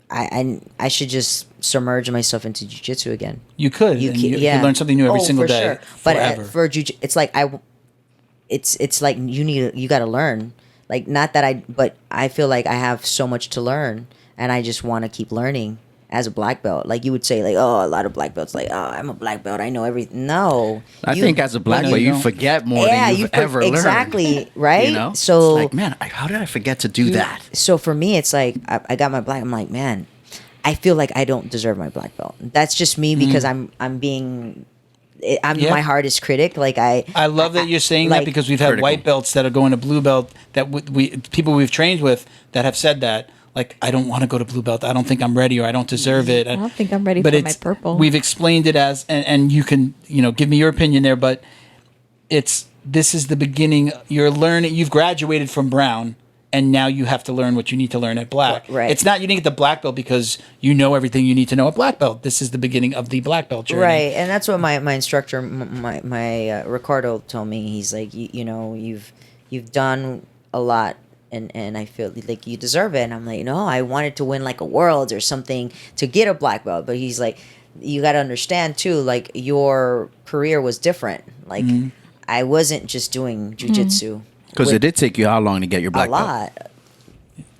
I should just submerge myself into jiu-jitsu again. You could. You, yeah. you learn something new every single for day. Sure. But Forever. for jiu, it's like it's like you got to learn. Like not that but I feel like I have so much to learn, and I just want to keep learning as a black belt. Like you would say, like, oh, a lot of black belts, like, oh, I'm a black belt, I know everything. No, I think as a black No, belt, you you don't. forget more than you've ever learned. exactly right. You know? So it's like, man, how did I forget to do that? So for me, it's like I got my black. I'm like, man, I feel like I don't deserve my black belt. That's just me because I'm Yeah. my hardest critic. Like I love that you're saying that like- because we've had Critical. white belts that are going to blue belt that people we've trained with that have said that. Like, I don't want to go to blue belt. I don't think I'm ready, or I don't deserve it. I don't think I'm ready But for my it's- purple. We've explained it as, and you can, give me your opinion there. But this is the beginning. You're learning. You've graduated from brown, and now you have to learn what you need to learn at black. Right. It's not you didn't get the black belt because you know everything you need to know at black belt. This is the beginning of the black belt journey. Right, and that's what my instructor, my Ricardo, told me. He's like, you know, you've done a lot, and I feel like you deserve it. And I'm like, no, I wanted to win like a world or something to get a black belt. But he's like, you got to understand too, like your career was different. Like I wasn't just doing jiu-jitsu. Because it did take you how long to get your black a belt? lot.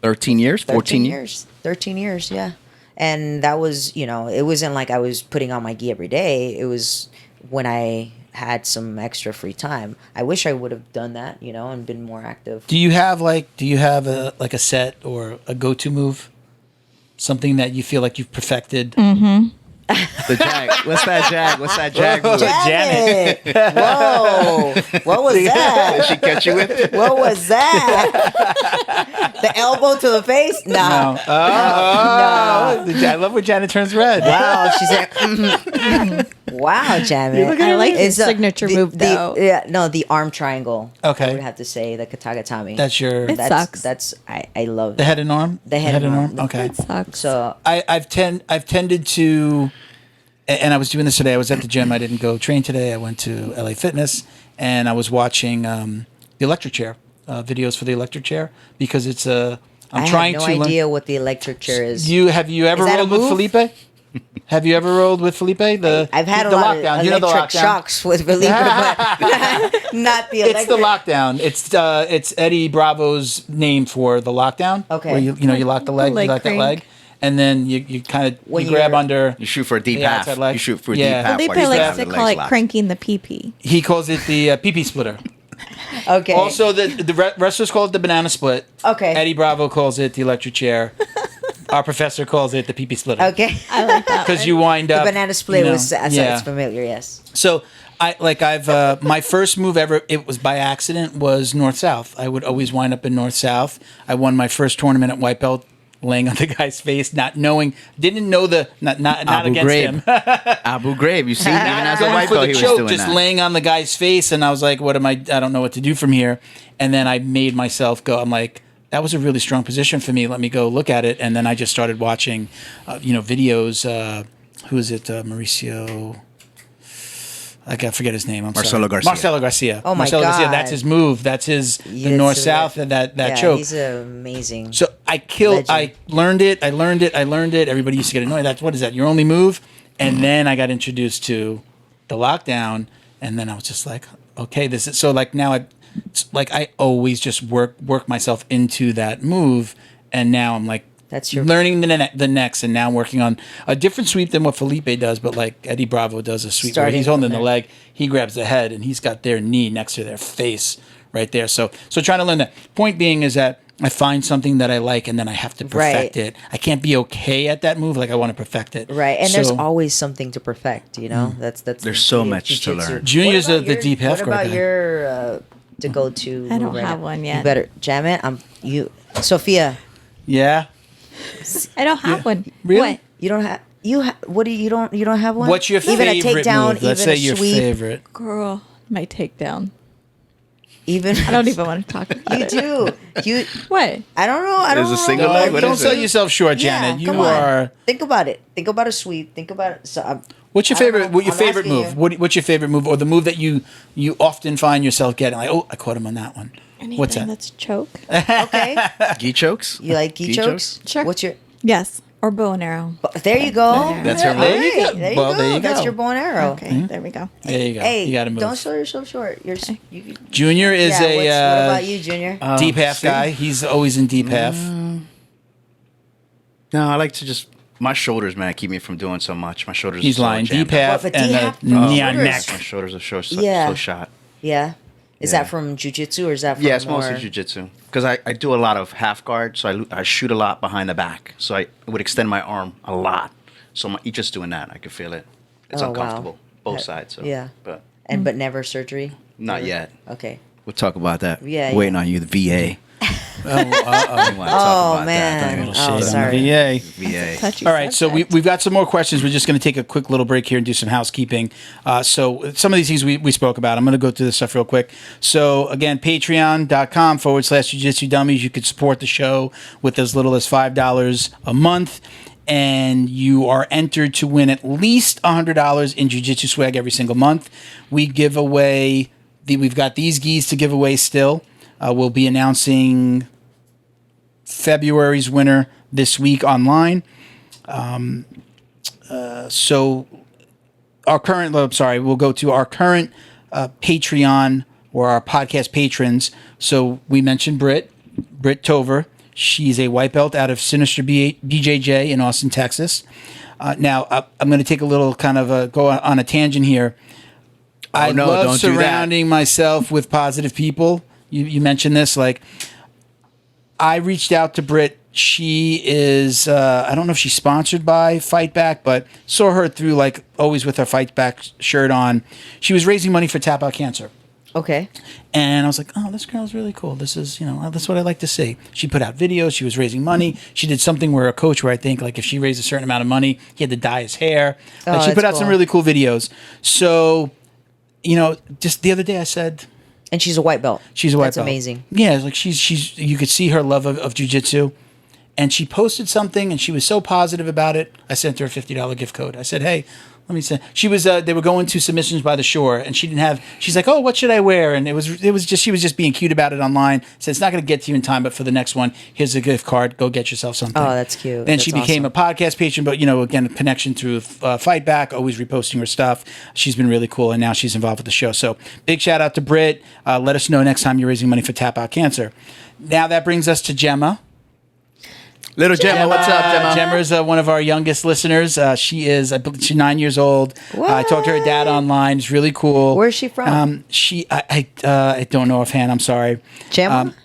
13 years? 14 years? 13 years, yeah. And that was, you know, it wasn't like I was putting on my gi every day. It was when I had some extra free time. I wish I would have done that, you know, and been more active. Do you have a set or a go-to move? Something that you feel like you've perfected? The JAG. What's that JAG? What's that JAG move? Janet! Whoa! What was that? Did she catch you with it? What was that? The elbow to the face? No. No. I love when Janet turns red. Wow, she's like, wow, Janet. I like his It's signature move, though. The arm triangle. Okay. I would have to say the katagatame. That's your It sucks. That's I love the head and arm. The head and arm. Okay. It sucks. So I've tended to, and I was doing this today. I was at the gym. I didn't go train today. I went to LA Fitness, and I was watching the electric chair videos for the electric chair because it's a. I trying have no to learn. idea what the electric chair is. Have you ever Is that a rolled with move? Felipe? Have you ever rolled with Felipe? I've had the a lot lockdown. of You know the electric lockdown? shocks with Felipe, but not the electric. It's the lockdown. It's Eddie Bravo's name for the lockdown. Okay. Where you lock the leg, Leg you lock that crank. leg, and then you kind of When you grab you're- under. You shoot for a deep The half. outside leg. You shoot for a Yeah. deep half. Felipe while you likes have to the call legs it locked. cranking the pee-pee. He calls it the pee-pee splitter. Okay. Also, the wrestlers call it the banana split. Okay. Eddie Bravo calls it the electric chair. Our professor calls it the pee-pee splitter. Okay. I like that. Because you wind The up. banana split you know, was it's familiar. Yes. So I've my first move ever, it was by accident, was north south. I would always wind up in north south. I won my first tournament at white belt, laying on the guy's face, not knowing, didn't know not Abu against Ghraib. him. Abu Ghraib. You see, even as a Going white for belt, the he was choke, doing just that. laying on the guy's face, and I was like, "What am I? I don't know what to do from here." And then I made myself go. I'm like, "That was a really strong position for me. Let me go look at it." And then I just started watching, videos. Who is it? Mauricio. I forget his name. Marcelo Garcia. Marcelo Garcia. Oh my Marcelo Garcia. God. That's his move. That's his Yeah, the north it's south and that yeah, choke. He's amazing. So I killed. Legend. I learned it. Everybody used to get annoyed. What is that? Your only move? And then I got introduced to the lockdown, and then I was just like, okay, this is so. Like now, I always just work myself into that move, and now I'm like. That's your- learning the next, and now I'm working on a different sweep than what Felipe does. But like Eddie Bravo does a sweep where Starting he's holding from the there. leg, he grabs the head, and he's got their knee next to their face right there. So trying to learn that. Point being is that I find something that I like, and then I have to perfect Right. it. I can't be okay at that move. Like I want to perfect it. Right, and there's So- always something to perfect. You know, that's There's the so beauty of much to jiu-jitsu. learn. Junior's What about the deep half What guard about guy. your to go to? I don't have one yet. You better jam it. Sophia. Yeah. I don't have one. Really? What? You don't have what do you don't have one? What's your even favorite a takedown? move? Let's even say a your sweep, favorite. Girl, my takedown. Even I don't even want to talk about You it. do. You. What? I don't know. I don't Is know. a single leg? What Don't is sell it? yourself short, Yeah, Janet. You come on. are. Think about it. Think about a sweep. Think about it. So, What's your I don't favorite? know. What your I'm favorite asking move? you. What's your favorite move, or the move that you often find yourself getting? Like, oh, I caught him on that one. Anything What's that? that's choke. okay. Gi chokes? You like gi Gi chokes? Sure. What's your? Yes. Or bow and arrow. There you go. That's her All move? There you go. There you Well, go. there you That's go. your bow and arrow. Okay, there we go. There you go. Hey, You got to move. don't sell yourself short. You, Junior is yeah, a what about you, Junior? deep half see? guy. He's always in deep half. No, I like to just... My shoulders, man, keep me from doing so much. My shoulders He's are so lying. jammed Deep up. half What, but and deep a half? knee on Shoulders? neck. My shoulders are so Yeah. shot. Yeah. Is Yeah. that from jujitsu or is that from Yeah, it's more? mostly jiu-jitsu. Because I do a lot of half guard, so I shoot a lot behind the back. So I would extend my arm a lot. So just doing that, I could feel it. It's Oh, wow. uncomfortable, both sides. So, yeah. But But never surgery. not Never? yet. Okay. We'll talk about that. Yeah, Waiting yeah. on you, the VA. We want to talk about man. that. Oh, Shade on sorry. the VA. VA. Touchy All right, so subject. we've got some more questions. We're just going to take a quick little break here and do some housekeeping. So some of these things we spoke about. I'm going to go through this stuff real quick. So again, patreon.com/Jiu-Jitsu Dummies. You could support the show with as little as $5 a month. And you are entered to win at least $100 in Jiu-Jitsu swag every single month. We give away, we've got these gis to give away still. We'll be announcing February's winner this week online. So our current, we'll go to our current Patreon or our podcast patrons. So we mentioned Britt Tover. She's a white belt out of Sinister BJJ in Austin, Texas. Now, I'm going to take a little kind of go on a tangent here. I love don't do that. surrounding myself with positive people. You mentioned this. Like, I reached out to Britt. She is, I don't know if she's sponsored by Fight Back, but saw her through, like, always with her Fight Back shirt on. She was raising money for Tap Out Cancer. Okay. And I was like, oh, this girl's really cool. This is, that's what I like to see. She put out videos. She was raising money. She did something where a coach, where I think, like, if she raised a certain amount of money, he had to dye his hair. Like, she that's put out some cool. really cool videos. So, just the other day I said, And she's a white belt. she's a white That's belt. amazing. Yeah, like she's you could see her love of jiu-jitsu. And she posted something and she was so positive about it. I sent her a $50 gift code. I said, hey, let me send. She was they were going to Submissions by the Shore and she didn't have, she's like, oh, what should I wear? And it was just, she was just being cute about it online. Said, it's not going to get to you in time, but for the next one, here's a gift card. Go get yourself something. Oh, that's cute. Then That's she became awesome. a podcast patron, but again, a connection through Fight Back, always reposting her stuff. She's been really cool, and now she's involved with the show. So big shout out to Britt. Let us know next time you're raising money for Tap Out Cancer. Now that brings us to Gemma. Little Gemma, what's up, Gemma? Gemma's one of our youngest listeners. She is, I believe, she's 9 years old. I talked to her dad online. It's really cool. Where's she from? I don't know offhand. I'm sorry. Gemma?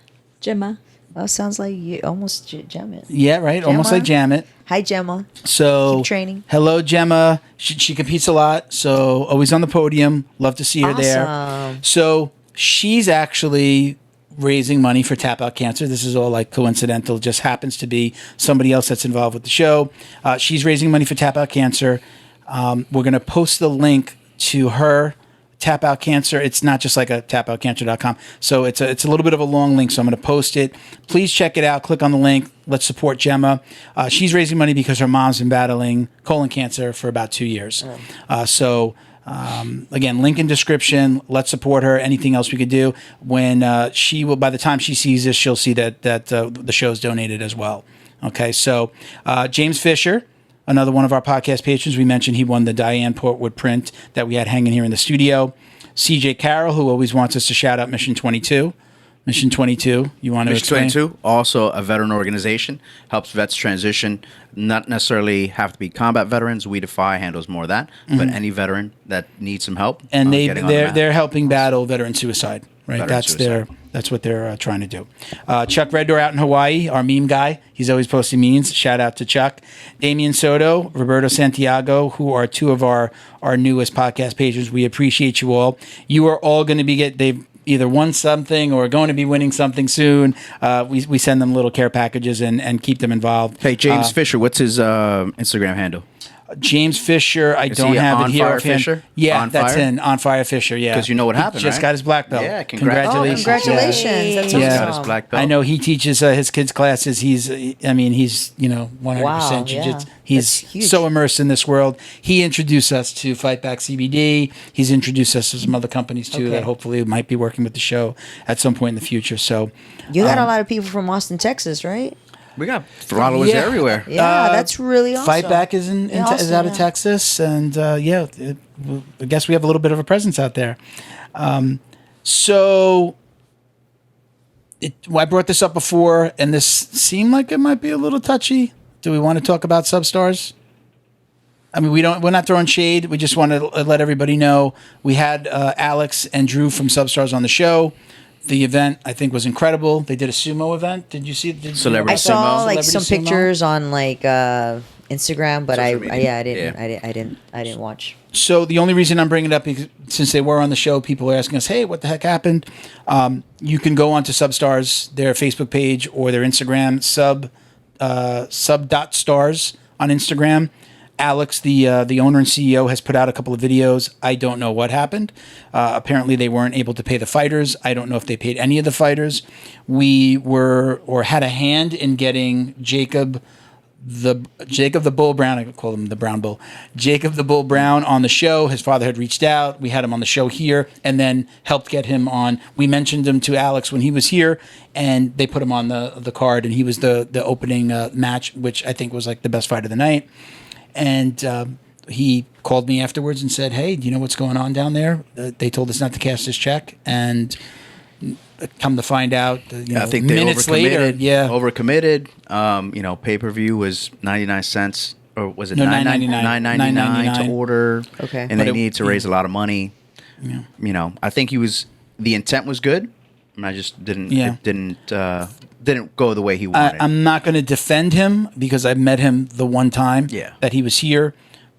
Gemma. Oh, sounds like you almost Gemma. Yeah, right. Almost like Jamit. Hi, Gemma. So Keep training. Hello, Gemma. She competes a lot, so always on the podium. Love to see her there. Awesome. So she's actually raising money for Tap Out Cancer. This is all like coincidental. Just happens to be somebody else that's involved with the show. She's raising money for Tap Out Cancer. We're going to post the link to her Tap Out Cancer. It's not just like a tapoutcancer.com. So it's a little bit of a long link. So I'm going to post it. Please check it out. Click on the link. Let's support Gemma. She's raising money because her mom's been battling colon cancer for about 2 years. Again, link in description. Let's support her. Anything else we could do when by the time she sees this, she'll see that the show's donated as well. Okay. So, James Fisher, another one of our podcast patrons. We mentioned he won the Diane Portwood print that we had hanging here in the studio. CJ Carroll, who always wants us to shout out Mission 22. Mission 22, you want to explain? Mission 22, also a veteran organization, helps vets transition, not necessarily have to be combat veterans. We Defy handles more of that, but any veteran that needs some help. And getting on the map. they're helping battle veteran suicide, right? Veteran suicide. That's what they're trying to do. Chuck Red Door out in Hawaii, our meme guy. He's always posting memes. Shout out to Chuck. Damian Soto, Roberto Santiago, who are two of our newest podcast patrons. We appreciate you all. You are all going to they've either won something or going to be winning something soon. We send them little care packages and keep them involved. Hey, James Fisher, what's his Instagram handle? James Fisher, I don't he have On it here. Fire offhand. Fisher? Yeah, On that's Fire? in On Fire Fisher. Yeah, 'Cause you know what happened, He just right? got his black belt. Yeah, Oh, congratulations! congratulations. Yeah. That's He's Yeah. got his awesome. black belt. I know he teaches his kids' classes. He's 100% Wow, jiu-jitsu. yeah. He's That's huge. so immersed in this world. He introduced us to Fight Back CBD. He's introduced us to some other companies too Okay. that hopefully might be working with the show at some point in the future. So You got a lot of people from Austin, Texas, right? We got followers Yeah. everywhere. Yeah, that's really awesome. Fight Back is Yeah, is awesome, out of yeah. Texas, and I guess we have a little bit of a presence out there. I brought this up before, and this seemed like it might be a little touchy. Do we want to talk about substars? I mean, we're not throwing shade. We just want to let everybody know we had Alex and Drew from Substars on the show. The event, I think, was incredible. They did a sumo event. Did you see? Celebrity I saw Sumo. like some Celebrity sumo? pictures on like Instagram, but Social media. I didn't watch. So the only reason I'm bringing it up is since they were on the show, people are asking us, "Hey, what the heck happened?" You can go onto Substars, their Facebook page or their Instagram sub.stars on Instagram. Alex, the owner and CEO, has put out a couple of videos. I don't know what happened. Apparently, they weren't able to pay the fighters. I don't know if they paid any of the fighters. We were or had a hand in getting Jacob the Bull Brown. I call him the Brown Bull. Jacob the Bull Brown on the show. His father had reached out. We had him on the show here, and then helped get him on. We mentioned him to Alex when he was here, and they put him on the card, and he was the opening match, which I think was like the best fight of the night. And he called me afterwards and said, "Hey, do you know what's going on down there? They told us not to cash this check." And come to find out, I think they minutes later, overcommitted. Pay-per-view was 99 cents, or was it No, $9.99 to order? Okay. And they needed to raise a lot of money. Yeah. I think the intent was good, and I just didn't. Yeah. It didn't go the way he wanted. I'm not going to defend him because I've met him the one time that he was here,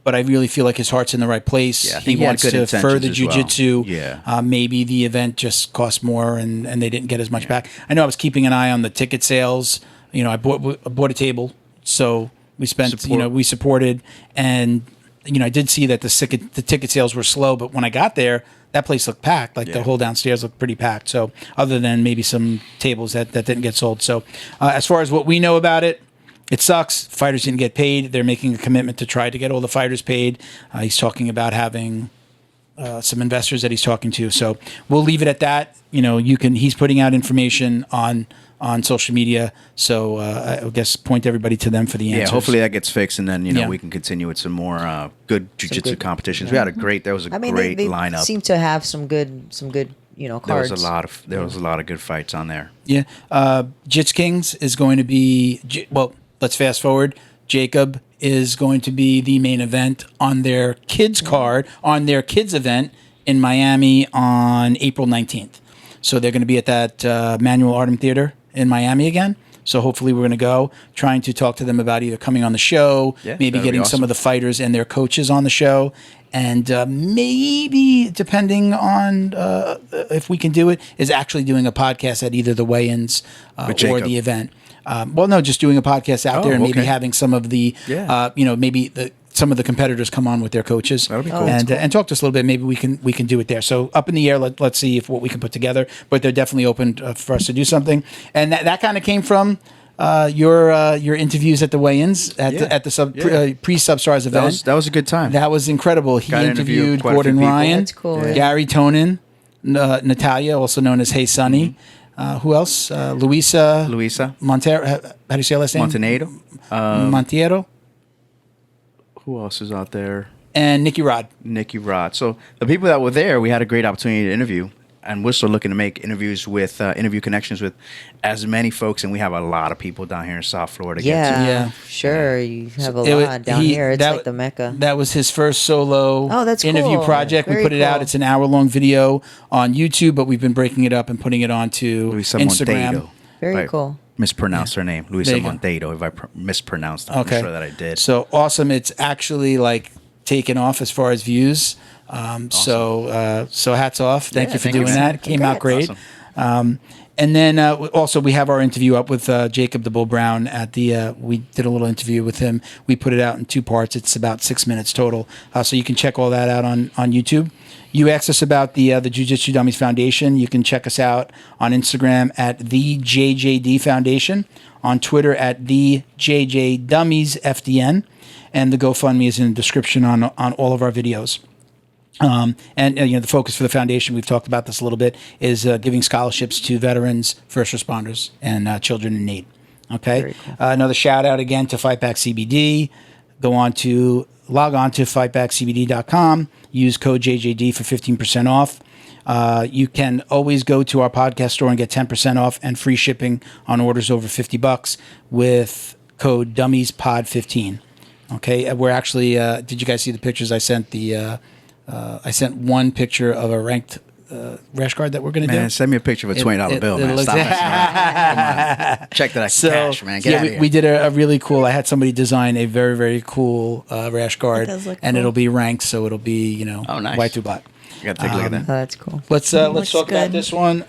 but I really feel like his heart's in the right place. Yeah, I he think he had wants good to intentions further as well. jiu-jitsu. Yeah. Maybe the event just cost more and they didn't get as much back. I know I was keeping an eye on the ticket sales. I bought a table, so we spent. We supported, and I did see that the ticket sales were slow, but when I got there, that place looked packed. Like the whole downstairs looked pretty packed. So other than maybe some tables that didn't get sold. So as far as what we know about it, it sucks. Fighters didn't get paid. They're making a commitment to try to get all the fighters paid. He's talking about having some investors that he's talking to. So we'll leave it at that. He's putting out information on social media. So I guess point everybody to them for the answers. Yeah, hopefully that gets fixed, and then we can continue with some more good jiu-jitsu competitions. We had a great great they lineup. Seem to have some good cards. There was a lot of good fights on there. Yeah, Jits Kings is going to be let's fast forward. Jacob is going to be the main event on their kids card on their kids event in Miami on April 19th. So they're going to be at that Manuel Artem Theater in Miami again. So hopefully we're going to go, trying to talk to them about either coming on the show, maybe getting some of the fighters and their coaches on the show, and maybe, depending on if we can do it, is actually doing a podcast at either the weigh-ins or the event. Just doing a podcast out there and maybe having some of the, some of the competitors come on with their coaches. That'll be cool. And talk to us a little bit. Maybe we can do it there. So up in the air. Let's see what we can put together. But they're definitely open for us to do something. And that kind of came from your interviews at the weigh-ins at the pre-Substars event. That was a good time. That was incredible. He interviewed quite a few Gordon people. Ryan, That's cool. Gary Tonin, Natalia, also known as Hey Sunny. Who else? Luisa Montero. How do you say her last name? Montenegro. Montiero. Who else is out there? And Nicky Rod. So the people that were there, we had a great opportunity to interview, and we're still looking to make interviews with interview connections with as many folks, and we have a lot of people down here in South Florida. Yeah, sure. You have a lot down here. It's like the Mecca. That was his first solo interview cool. project. Very we put it out. cool. It's an hour-long video on YouTube, but we've been breaking it up and putting it onto Instagram. Monteiro. Very cool. Mispronounced her name, Luisa Monteiro. If I mispronounced it, I'm sure that I did. So awesome! It's actually taken off as far as views. Awesome. So hats off. Thank you for doing that. It came out great. Awesome. And then also we have our interview up with Jacob the Bull Brown at the. We did a little interview with him. We put it out in 2 parts. It's about 6 minutes total. So you can check all that out on YouTube. You asked us about the Jiu-Jitsu Dummies Foundation. You can check us out on Instagram at the JJD Foundation, on Twitter at the JJ Dummies FDN, and the GoFundMe is in the description on all of our videos. The focus for the foundation, we've talked about this a little bit, is giving scholarships to veterans, first responders, and children in need. Okay. Cool. Another shout out again to Fightback CBD. Log on to fightbackcbd.com. Use code JJD for 15% off. You can always go to our podcast store and get 10% off and free shipping on orders over $50 with code DummiesPod15. Okay. We're actually. Did you guys see the pictures I sent? I sent one picture of a ranked rash guard that we're going to Man, do. send me a picture of a $20 bill, man. looks- Stop messing around. Come on. Check that I can cash, man. Get out of here. we did a really cool. I had somebody design a very, very cool rash guard, does look and cool. it'll be ranked, so it'll be Oh, nice. white through black. You got to take a look at Oh, that. that's cool. Let's Looks talk about good. this one.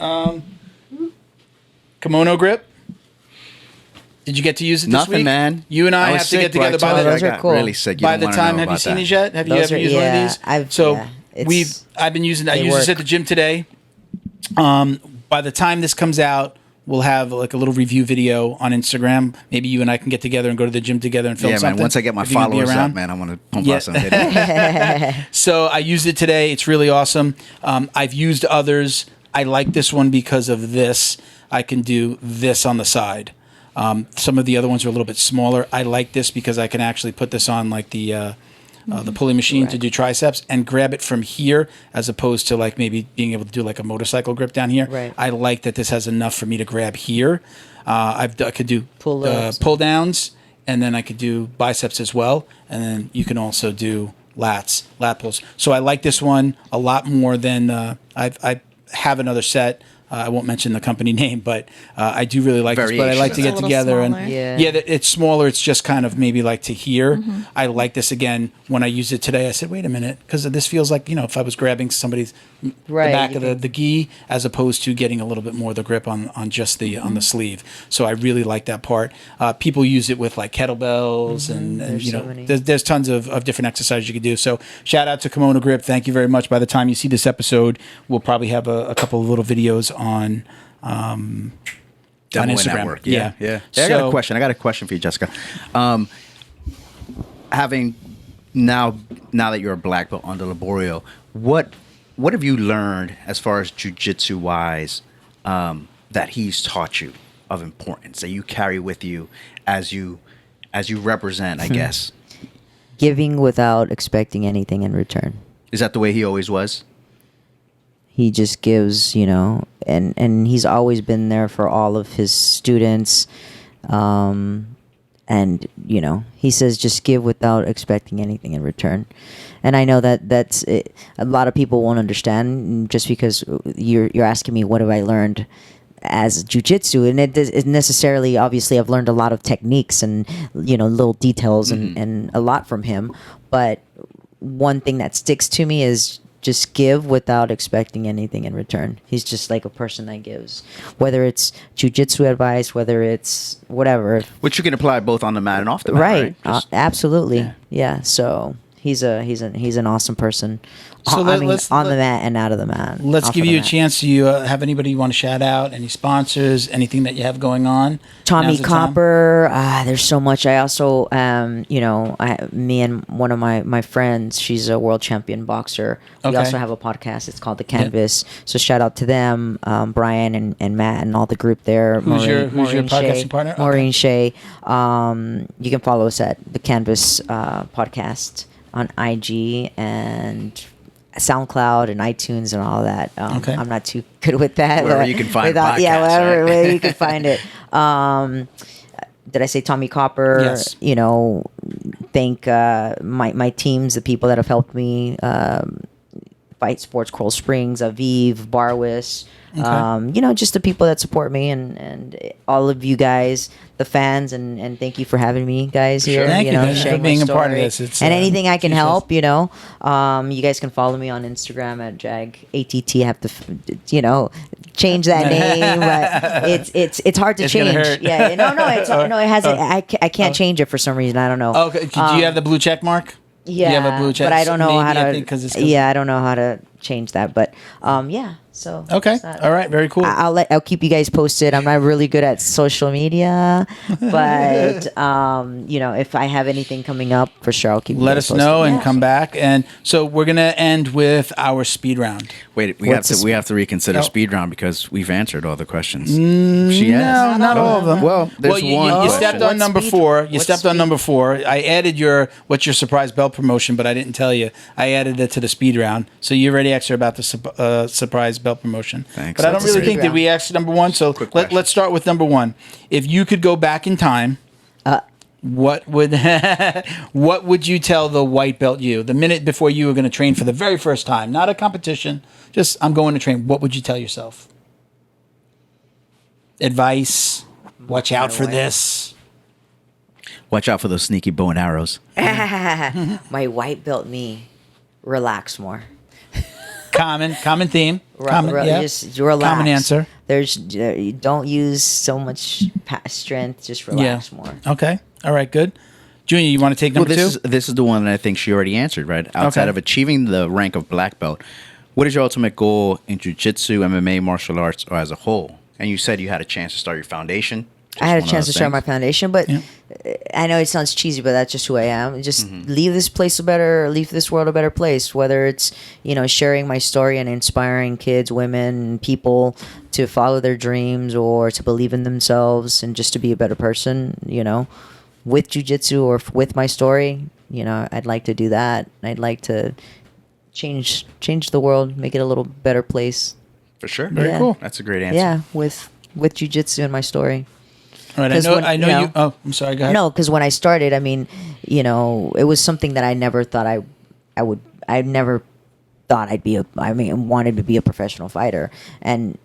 Kimono grip. Did you get to use it this Nothing, week? man. You and I was have to get sick, bro. together I by told you Those the are I got cool. really sick. You by don't the wanna time. know Have you about seen that. these yet? Have you Those ever are- used one of yeah, these? I've been using. I they used this work. at the gym today. By the time this comes out, we'll have like a little review video on Instagram. Maybe you and I can get together and go to the gym together and film Yeah, something. man. Once I get my if you're gonna be followers around. up, man, I want to pump Yeah. out some videos. So I used it today. It's really awesome. I've used others. I like this one because of this. I can do this on the side. Some of the other ones are a little bit smaller. I like this because I can actually put this on like the pulley machine to do triceps and grab it from here as opposed to like maybe being able to do like a motorcycle grip down here. Right. I like that this has enough for me to grab here. I could do Pull-ups. pull downs, and then I could do biceps as well. And then you can also do lat pulls. So I like this one a lot more than I have another set. I won't mention the company name, but I do really like this. But I like to It's a get little together and smaller. Yeah. it's smaller. It's just kind of maybe like to here. I like this again. When I used it today, I said, wait a minute, because this feels like if I was grabbing somebody's Right, the back you of the gi as opposed to getting a little bit more of the grip on just the on the sleeve. So I really like that part. People use it with like kettlebells and There's so many. there's tons of different exercises you can do. So shout out to Kimono Grip. Thank you very much. By the time you see this episode, we'll probably have a couple of little videos on Demoing Instagram. that work. Yeah. I got So- a question. I got a question for you, Jessica. Having now that you're a black belt under Liborio, what have you learned as far as jiu-jitsu wise that he's taught you of importance that you carry with you as you represent, I guess? Giving without expecting anything in return. Is that the way he always was? He just gives, and he's always been there for all of his students. And he says just give without expecting anything in return. And I know that's it. A lot of people won't understand just because you're asking me what have I learned as jiu-jitsu, and it necessarily, obviously I've learned a lot of techniques and little details and a lot from him, but one thing that sticks to me is just give without expecting anything in return. He's just like a person that gives, whether it's jiu-jitsu advice, whether it's whatever. Which you can apply both on the mat and off the mat, Right. right? Just- Absolutely. Yeah. So he's an awesome person. So I mean, let's- on the mat and out of the mat. Let's off give of the you a mat. chance. Do you have anybody you want to shout out? Any sponsors? Anything that you have going on? Tommy Now's the time. Copper. There's so much. I also, me and one of my friends, she's a world champion boxer. We Okay. also have a podcast. It's called The Canvas. So shout out to them, Brian and Matt and all the group there. Who's your podcasting Shea, partner? Okay. Maureen Shea. You can follow us at The Canvas podcast on IG and SoundCloud and iTunes and all that. Okay. I'm not too good with that. Wherever but you can find without- podcasts, Yeah, wherever right? where you can find it. Did I say Tommy Copper? Yes. Thank my teams, the people that have helped me. Fight Sports, Coral Springs, Aviv, Barwis. Just the people that support me and all of you guys, the fans, and thank you for having me, guys. Here, Thank you, man, for sharing my being a part of story. this. It's, and anything I can Jesus. help, you guys can follow me on Instagram at JAG ATT. I have to, change that name, but it's hard to It's gonna change. hurt. Yeah, it hasn't. I can't change it for some reason. I don't know. Okay. Do you have the blue check mark? Yeah, you have a blue check. but I don't know how Maybe, I to. think, 'cause it's Yeah, I don't know how to change that, but yeah. So Okay. it's not- All right. Very cool. I'll keep you guys posted. I'm not really good at social media, but if I have anything coming up, for sure I'll keep. you Let guys us posted. know and Yeah. come back. And so we're gonna end with our speed round. Wait, What's the we have to reconsider Oh. speed round because we've answered all the questions. Mm, She has. No, not all of them. Well, there's you, one You question. stepped on What number speed- 4. You what stepped on speed- number 4. I added what's your surprise belt promotion, but I didn't tell you. I added it to the speed round. So you already asked her about the surprise belt promotion. Thanks. But I don't That's a really speed think did round. we ask number 1. So Quick question. let's start with number 1. If you could go back in time, what would what would you tell the white belt you the minute before you were going to train for the very first time? Not a competition, just I'm going to train. What would you tell yourself? Advice, watch out for this. Watch out for those sneaky bow and arrows. My white belt me, relax more. Common theme. Just relax. Common answer. There's you don't use so much strength. Just relax more. Okay. All right. Good. Junior, you want to take number two? This is the one that I think she already answered, right? Outside of achieving the rank of black belt, what is your ultimate goal in jiu-jitsu, MMA, martial arts, or as a whole? And you said you had a chance to start your foundation. I had a chance to start my foundation, but I know it sounds cheesy, but that's just who I am. Just leave this world a better place. Whether it's, sharing my story and inspiring kids, women, people to follow their dreams or to believe in themselves and just to be a better person, with jiu-jitsu or with my story, I'd like to do that. I'd like to change the world, make it a little better place. For sure. Very cool. That's a great answer. Yeah, with jiu-jitsu and my story. All right, I know you. Oh, I'm sorry. Go ahead. No, because when I started, it was something that I never thought I would. I never thought wanted to be a professional fighter, and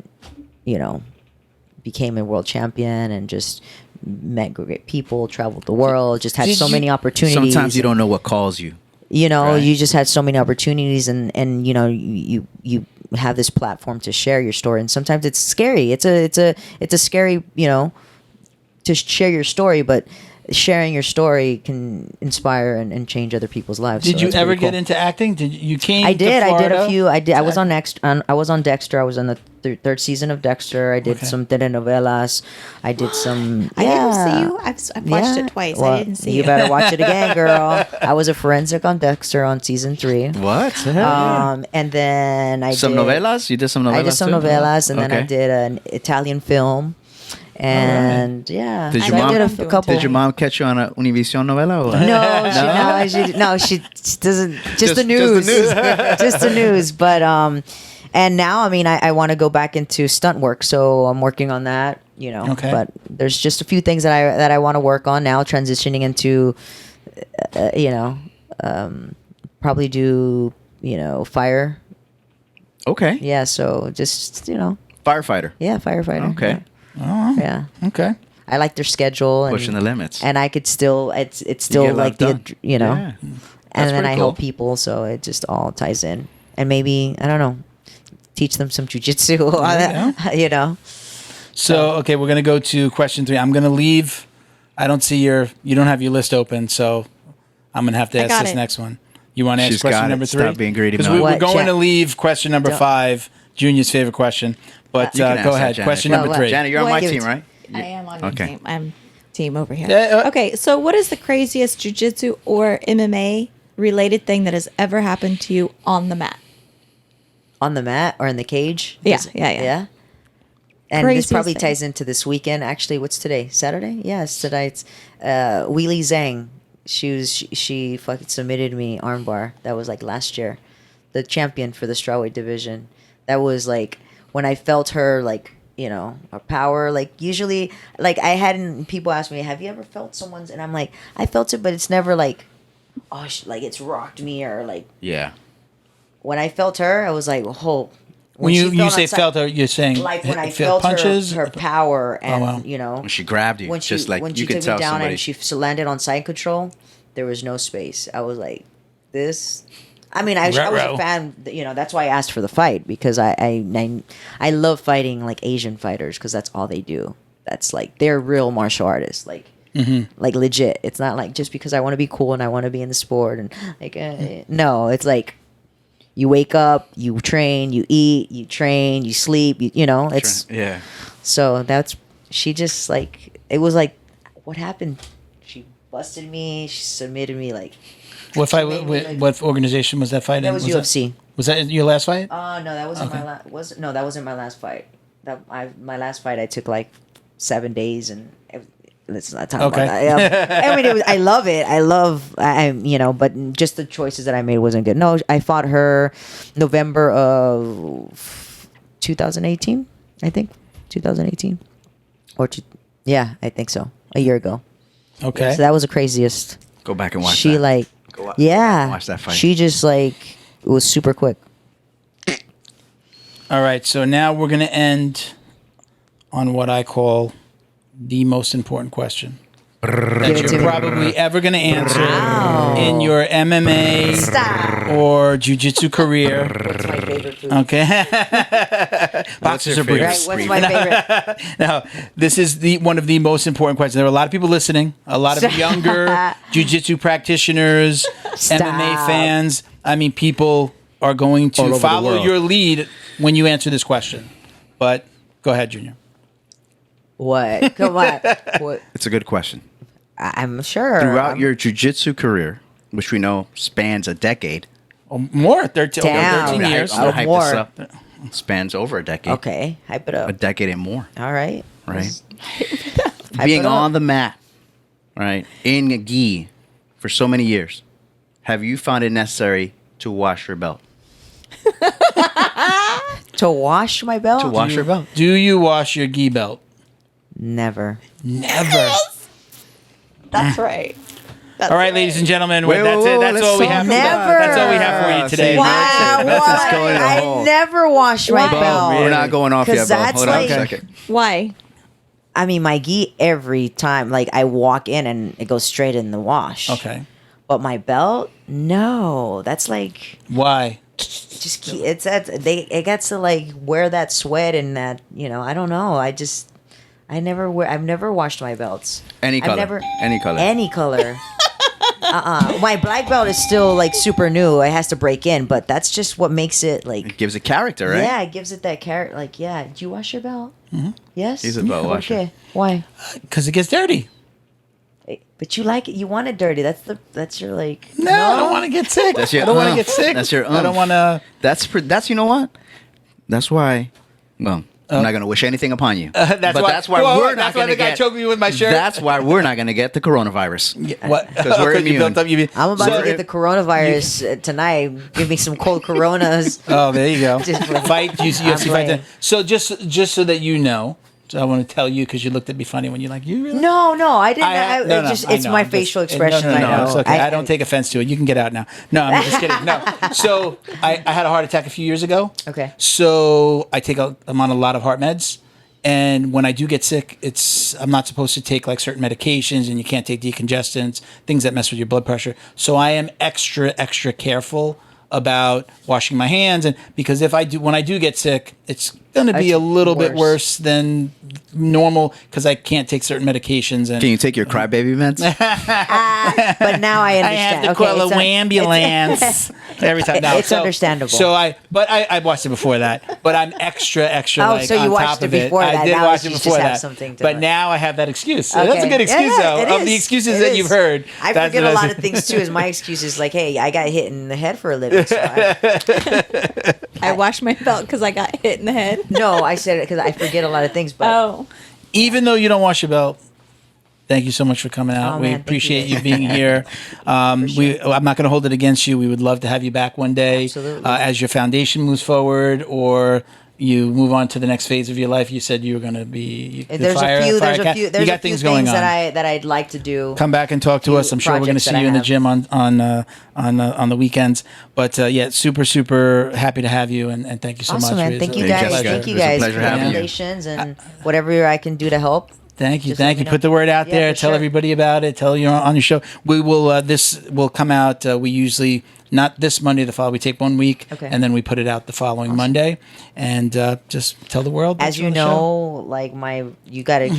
became a world champion, and just met great people, traveled the world, just had so many opportunities. Sometimes you don't know what calls you. Right? You just had so many opportunities, and you have this platform to share your story, and sometimes it's scary. It's a scary, to share your story, but sharing your story can inspire and change other people's lives. Did you ever get into acting? Did you came? I did. To I did a Florida? few. I did. I was on Dexter. I was on Dexter. I was on the third season of Dexter. I did some telenovelas. I did some. I didn't see you. I've watched it twice. Well, I didn't see you. You better watch it again, girl. I was a forensic on Dexter on season 3. What? And then I some did novelas? You did some novelas? I did some too? novelas, and then I Okay. did an Italian film. And Did so your I mom? did a couple. Did your mom catch you on a Univision novela? Or? She doesn't. Just the news. Just the news. But and now I want to go back into stunt work, so I'm working on that. Okay. But there's just a few things that I want to work on now, transitioning into, probably do fire. Okay. Yeah. So just Firefighter. Yeah, firefighter. Okay. Yeah. Okay. I like their schedule and Pushing the limits. and I could still it's still get a lot like done. and Yeah. That's then I pretty help cool. people, so it just all ties in. And maybe I don't know, teach them some jujitsu. So okay, we're gonna go to question 3. I'm gonna leave. I don't see you don't have your list open, so I'm gonna have to ask got this it. next one. You want to ask She's question got it. number 3? Stop being greedy, Because Mel. we're What, going Jack? to leave question number Don't- 5, Junior's favorite question. But You can ask go that, ahead. Janet. Question Well, number what? 3. Janet, you're on Well, my give it team, to- right? I am on your Okay. team. I'm team over here. Yeah, Okay, so what is the craziest jiu-jitsu or MMA related thing that has ever happened to you on the mat? On the mat or in the cage? Yeah, Does- yeah. Yeah. And Craziest this probably thing. ties into this weekend. Actually, what's today? Saturday? Yeah, it's today. It's Wheelie Zhang. She fucking submitted me armbar. That was like last year. The champion for the strawweight division. That was like when I felt her like, her power. Like usually like I hadn't people ask me, have you ever felt someone's, and I'm like, I felt it, but it's never like, oh like it's rocked me or like Yeah. when I felt her, I was like, oh. When you she say on side- felt, you're saying like when I feel felt punches. her power, and wow. When she grabbed you, when she just like when you she could took tell me down somebody. and she landed on side control, there was no space. I was like, this. I mean, I was Ruh-roh. a fan. That's why I asked for the fight, because I love fighting like Asian fighters, because that's all they do. That's like they're real martial artists, like legit. It's not like just because I want to be cool and I want to be in the sport and like no, it's like. You wake up, you train, you eat, you train, you sleep. It's yeah. so she just like it was like, what happened? She busted me. She submitted me like. What fight? made me, like- What organization was that fight? That in? was UFC. Was that your last fight? Oh no, that wasn't Okay. my last. That wasn't my last fight. My last fight I took like 7 days, and let's not talk Okay. about that. I mean, I love it. But just the choices that I made wasn't good. No, I fought her November of 2018. I think 2018 I think so. A year ago. Okay. So that was the craziest. Go back and watch She that. like, Go yeah. watch that fight. She just like, it was super quick. All right, so now we're going to end on what I call the most important question Give that it to you're me. probably ever going to answer Wow. in your MMA Stop. or jiu-jitsu career. What's my favorite food? Okay. Boxers your are briefs. Right, what's my favorite? Now, this is one of the most important questions. There are a lot of people listening, a lot of younger jiu-jitsu practitioners, Stop. MMA fans. I mean, people are going All to over the follow world. your lead when you answer this question. But go ahead, Junior. What? Come on. What? It's a good question. I'm sure. Throughout your jiu-jitsu career, which we know spans a decade, More, 13, over Damn. 13 I mean, years. I'm gonna hype more. this up. Spans over a decade. Okay, hype it A up. decade and more, All right. right? Hype Being it up. on the mat, right, in a gi for so many years, have you found it necessary to wash your belt? To wash my belt? To wash your belt? Do you wash your gi belt? Never. Never. That's right. That's All right, ladies and gentlemen, Wait, that's whoa, it. whoa, That's let's all we talk have. about That's all we have for you today. See, Wow, That's why? going in a I hole. never wash my Why? belt. We're not going off 'Cause yet, bro. that's Hold on like- a second. Why? I mean, my gi every time, like I walk in and it goes straight in the wash. Okay. But my belt, no. That's like Why? just it's that it gets to like wear that sweat and that I don't know. I've never washed my belts. Any I've color. never- Any color. Any color. My black belt is still like super new. It has to break in, but that's just what makes it like. It gives it character, right? Yeah, it gives it that character. Like, yeah, did you wash your belt? Mm-hmm. Yes. He's a belt washer. Okay. Why? Because it gets dirty. But you like it. You want it dirty. That's your like. No, I don't want to get sick. That's your I don't want to umph. get sick. That's your I don't umph. want to. That's you know what? That's why. Well, I'm not going to wish anything upon you. That's but why. that's why Whoa, we're that's not why going the to guy get. choked me with my shirt. That's why we're not going to get the coronavirus. What? 'Cause we're You immune. built up. I'm about So- to get the coronavirus tonight. Give me some cold Coronas. Oh, there you go. Just like- Fight UFC I'm fight. playing. So just so that you know, so I want to tell you because you looked at me funny when you like you really. No, I didn't. No, it just I it's know, my I'm just- facial expression. No, I know. it's okay. I don't take offense to it. You can get out now. No, I'm just kidding. No. So I had a heart attack a few years ago. Okay. So I'm on a lot of heart meds. And when I do get sick, I'm not supposed to take like certain medications, and you can't take decongestants, things that mess with your blood pressure. So I am extra careful about washing my hands, and because when I do get sick, it's going to be It's a little bit worse. worse than normal because I can't take certain medications. And Can you take your crybaby meds? But now I I understand. have to call it's a ambulance every time. No, It's understandable. So I watched it before that, but I'm extra Oh, like so you on watched top it of it. before I that. did Now watch it you just before have that, something to- but now I have that excuse. So that's a Okay. good excuse Yeah, though. it Of the is. excuses It that is. you've heard, I that's forget what a lot said. of things too. Is my excuse is like, hey, I got hit in the head for a living. So I washed my belt because I got hit in the head. no, I said it because I forget a lot of things. But Oh, Even though you don't wash your belt. Thank you so much for coming out. Oh, We man, thank appreciate you. you being here. I'm not going to hold it against you. We would love to have you back one day Absolutely. as your foundation moves forward or you move on to the next phase of your life. You said you were going to be there's a few you got things going on. that I'd like to do. Come back and talk to us. I'm sure we're going to projects see that you I in the have. gym on the weekends. But yeah, super happy to have you and thank you so Awesome, much. man. It's Thank a you Thank guys. you, Thank you It was a guys. pleasure having you. Recommendations and whatever I can do to help. Thank you. Just let me know. Put the word out Yeah, there. for Tell sure. everybody about it. Tell you on your show. We will. This will come out. We usually not this Monday. The following. We take 1 week, Okay. and then we put it out the following Monday. And just tell the world. As that's you on the show. know, like you gotta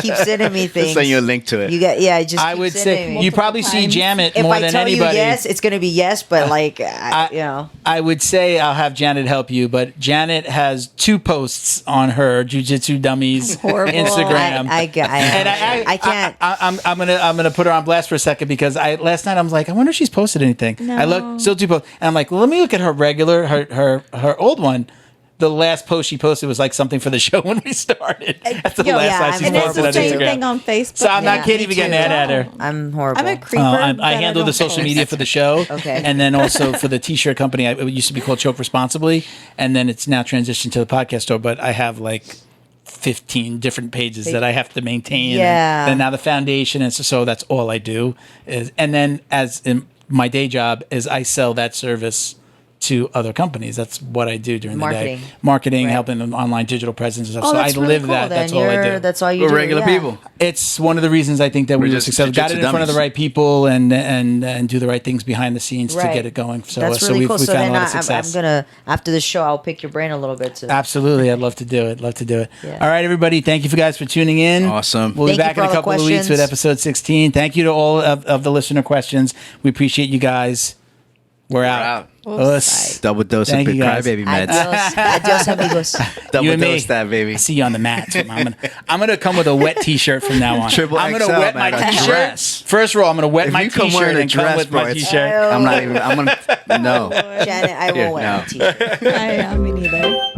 keep sending me things. Send you a link to it. You got just. I keep would sending say me. you probably see times. Janet If more I than tell anybody. you yes, it's gonna be yes. But you know. I would say I'll have Janet help you, but Janet has 2 posts on her Jiu-Jitsu Dummies Horrible. Instagram. I can't. I'm gonna put her on blast for a second because last night I was like, I wonder if she's posted anything. I look still 2 posts, and I'm like, well, let me look at her regular her old one. The last post she posted was like something for the show when we started. That's the last time she's and it's posted the on same Instagram. thing on Facebook. So I'm Yeah, not kidding me even getting too. that at her. I'm horrible. I'm a creeper. I but handle the don't social post. media for the show. Okay. And then also for the t-shirt company. It used to be called Choke Responsibly. And then it's now transitioned to the podcast store. But I have like 15 different pages that I have to maintain. Yeah. And then now the foundation, and so that's all I do. And then as in my day job is I sell that service to other companies. That's what I do during the day. Marketing, Right. helping them online digital presence and stuff. Oh, so I that's really live cool, that. then. That's all I do. That's all you We're do. regular yeah. people. It's one of the reasons I think that we were just successful. Got it in Jiu-Jitsu front of the dummies. right people and do the right things behind the scenes to Right. get it going. So That's so really we've, cool. we So found then a lot of success. I'm gonna after the show, I'll pick your brain a little bit. Absolutely, I'd love to do it. Yeah. All right, everybody. Thank you for guys for tuning in. Awesome. We'll Thank be you back for in a all the couple of weeks with questions. episode 16. Thank you to all of the listener questions. We appreciate you guys. We're out. out. Us. Double dose Thank of you, big guys. crybaby meds. Adios, amigos. Double You and me. dose that, I baby. see you on the mat. I'm gonna come with a wet T-shirt from now on. Triple I'm gonna XL, wet man, my a T-shirt. dress. First of all, I'm gonna wet If my you come T-shirt wearing a and come dress, with bro, my it's- T-shirt. I'm not even. I'm gonna no. Janet, I won't wear no. my T-shirt. Me neither.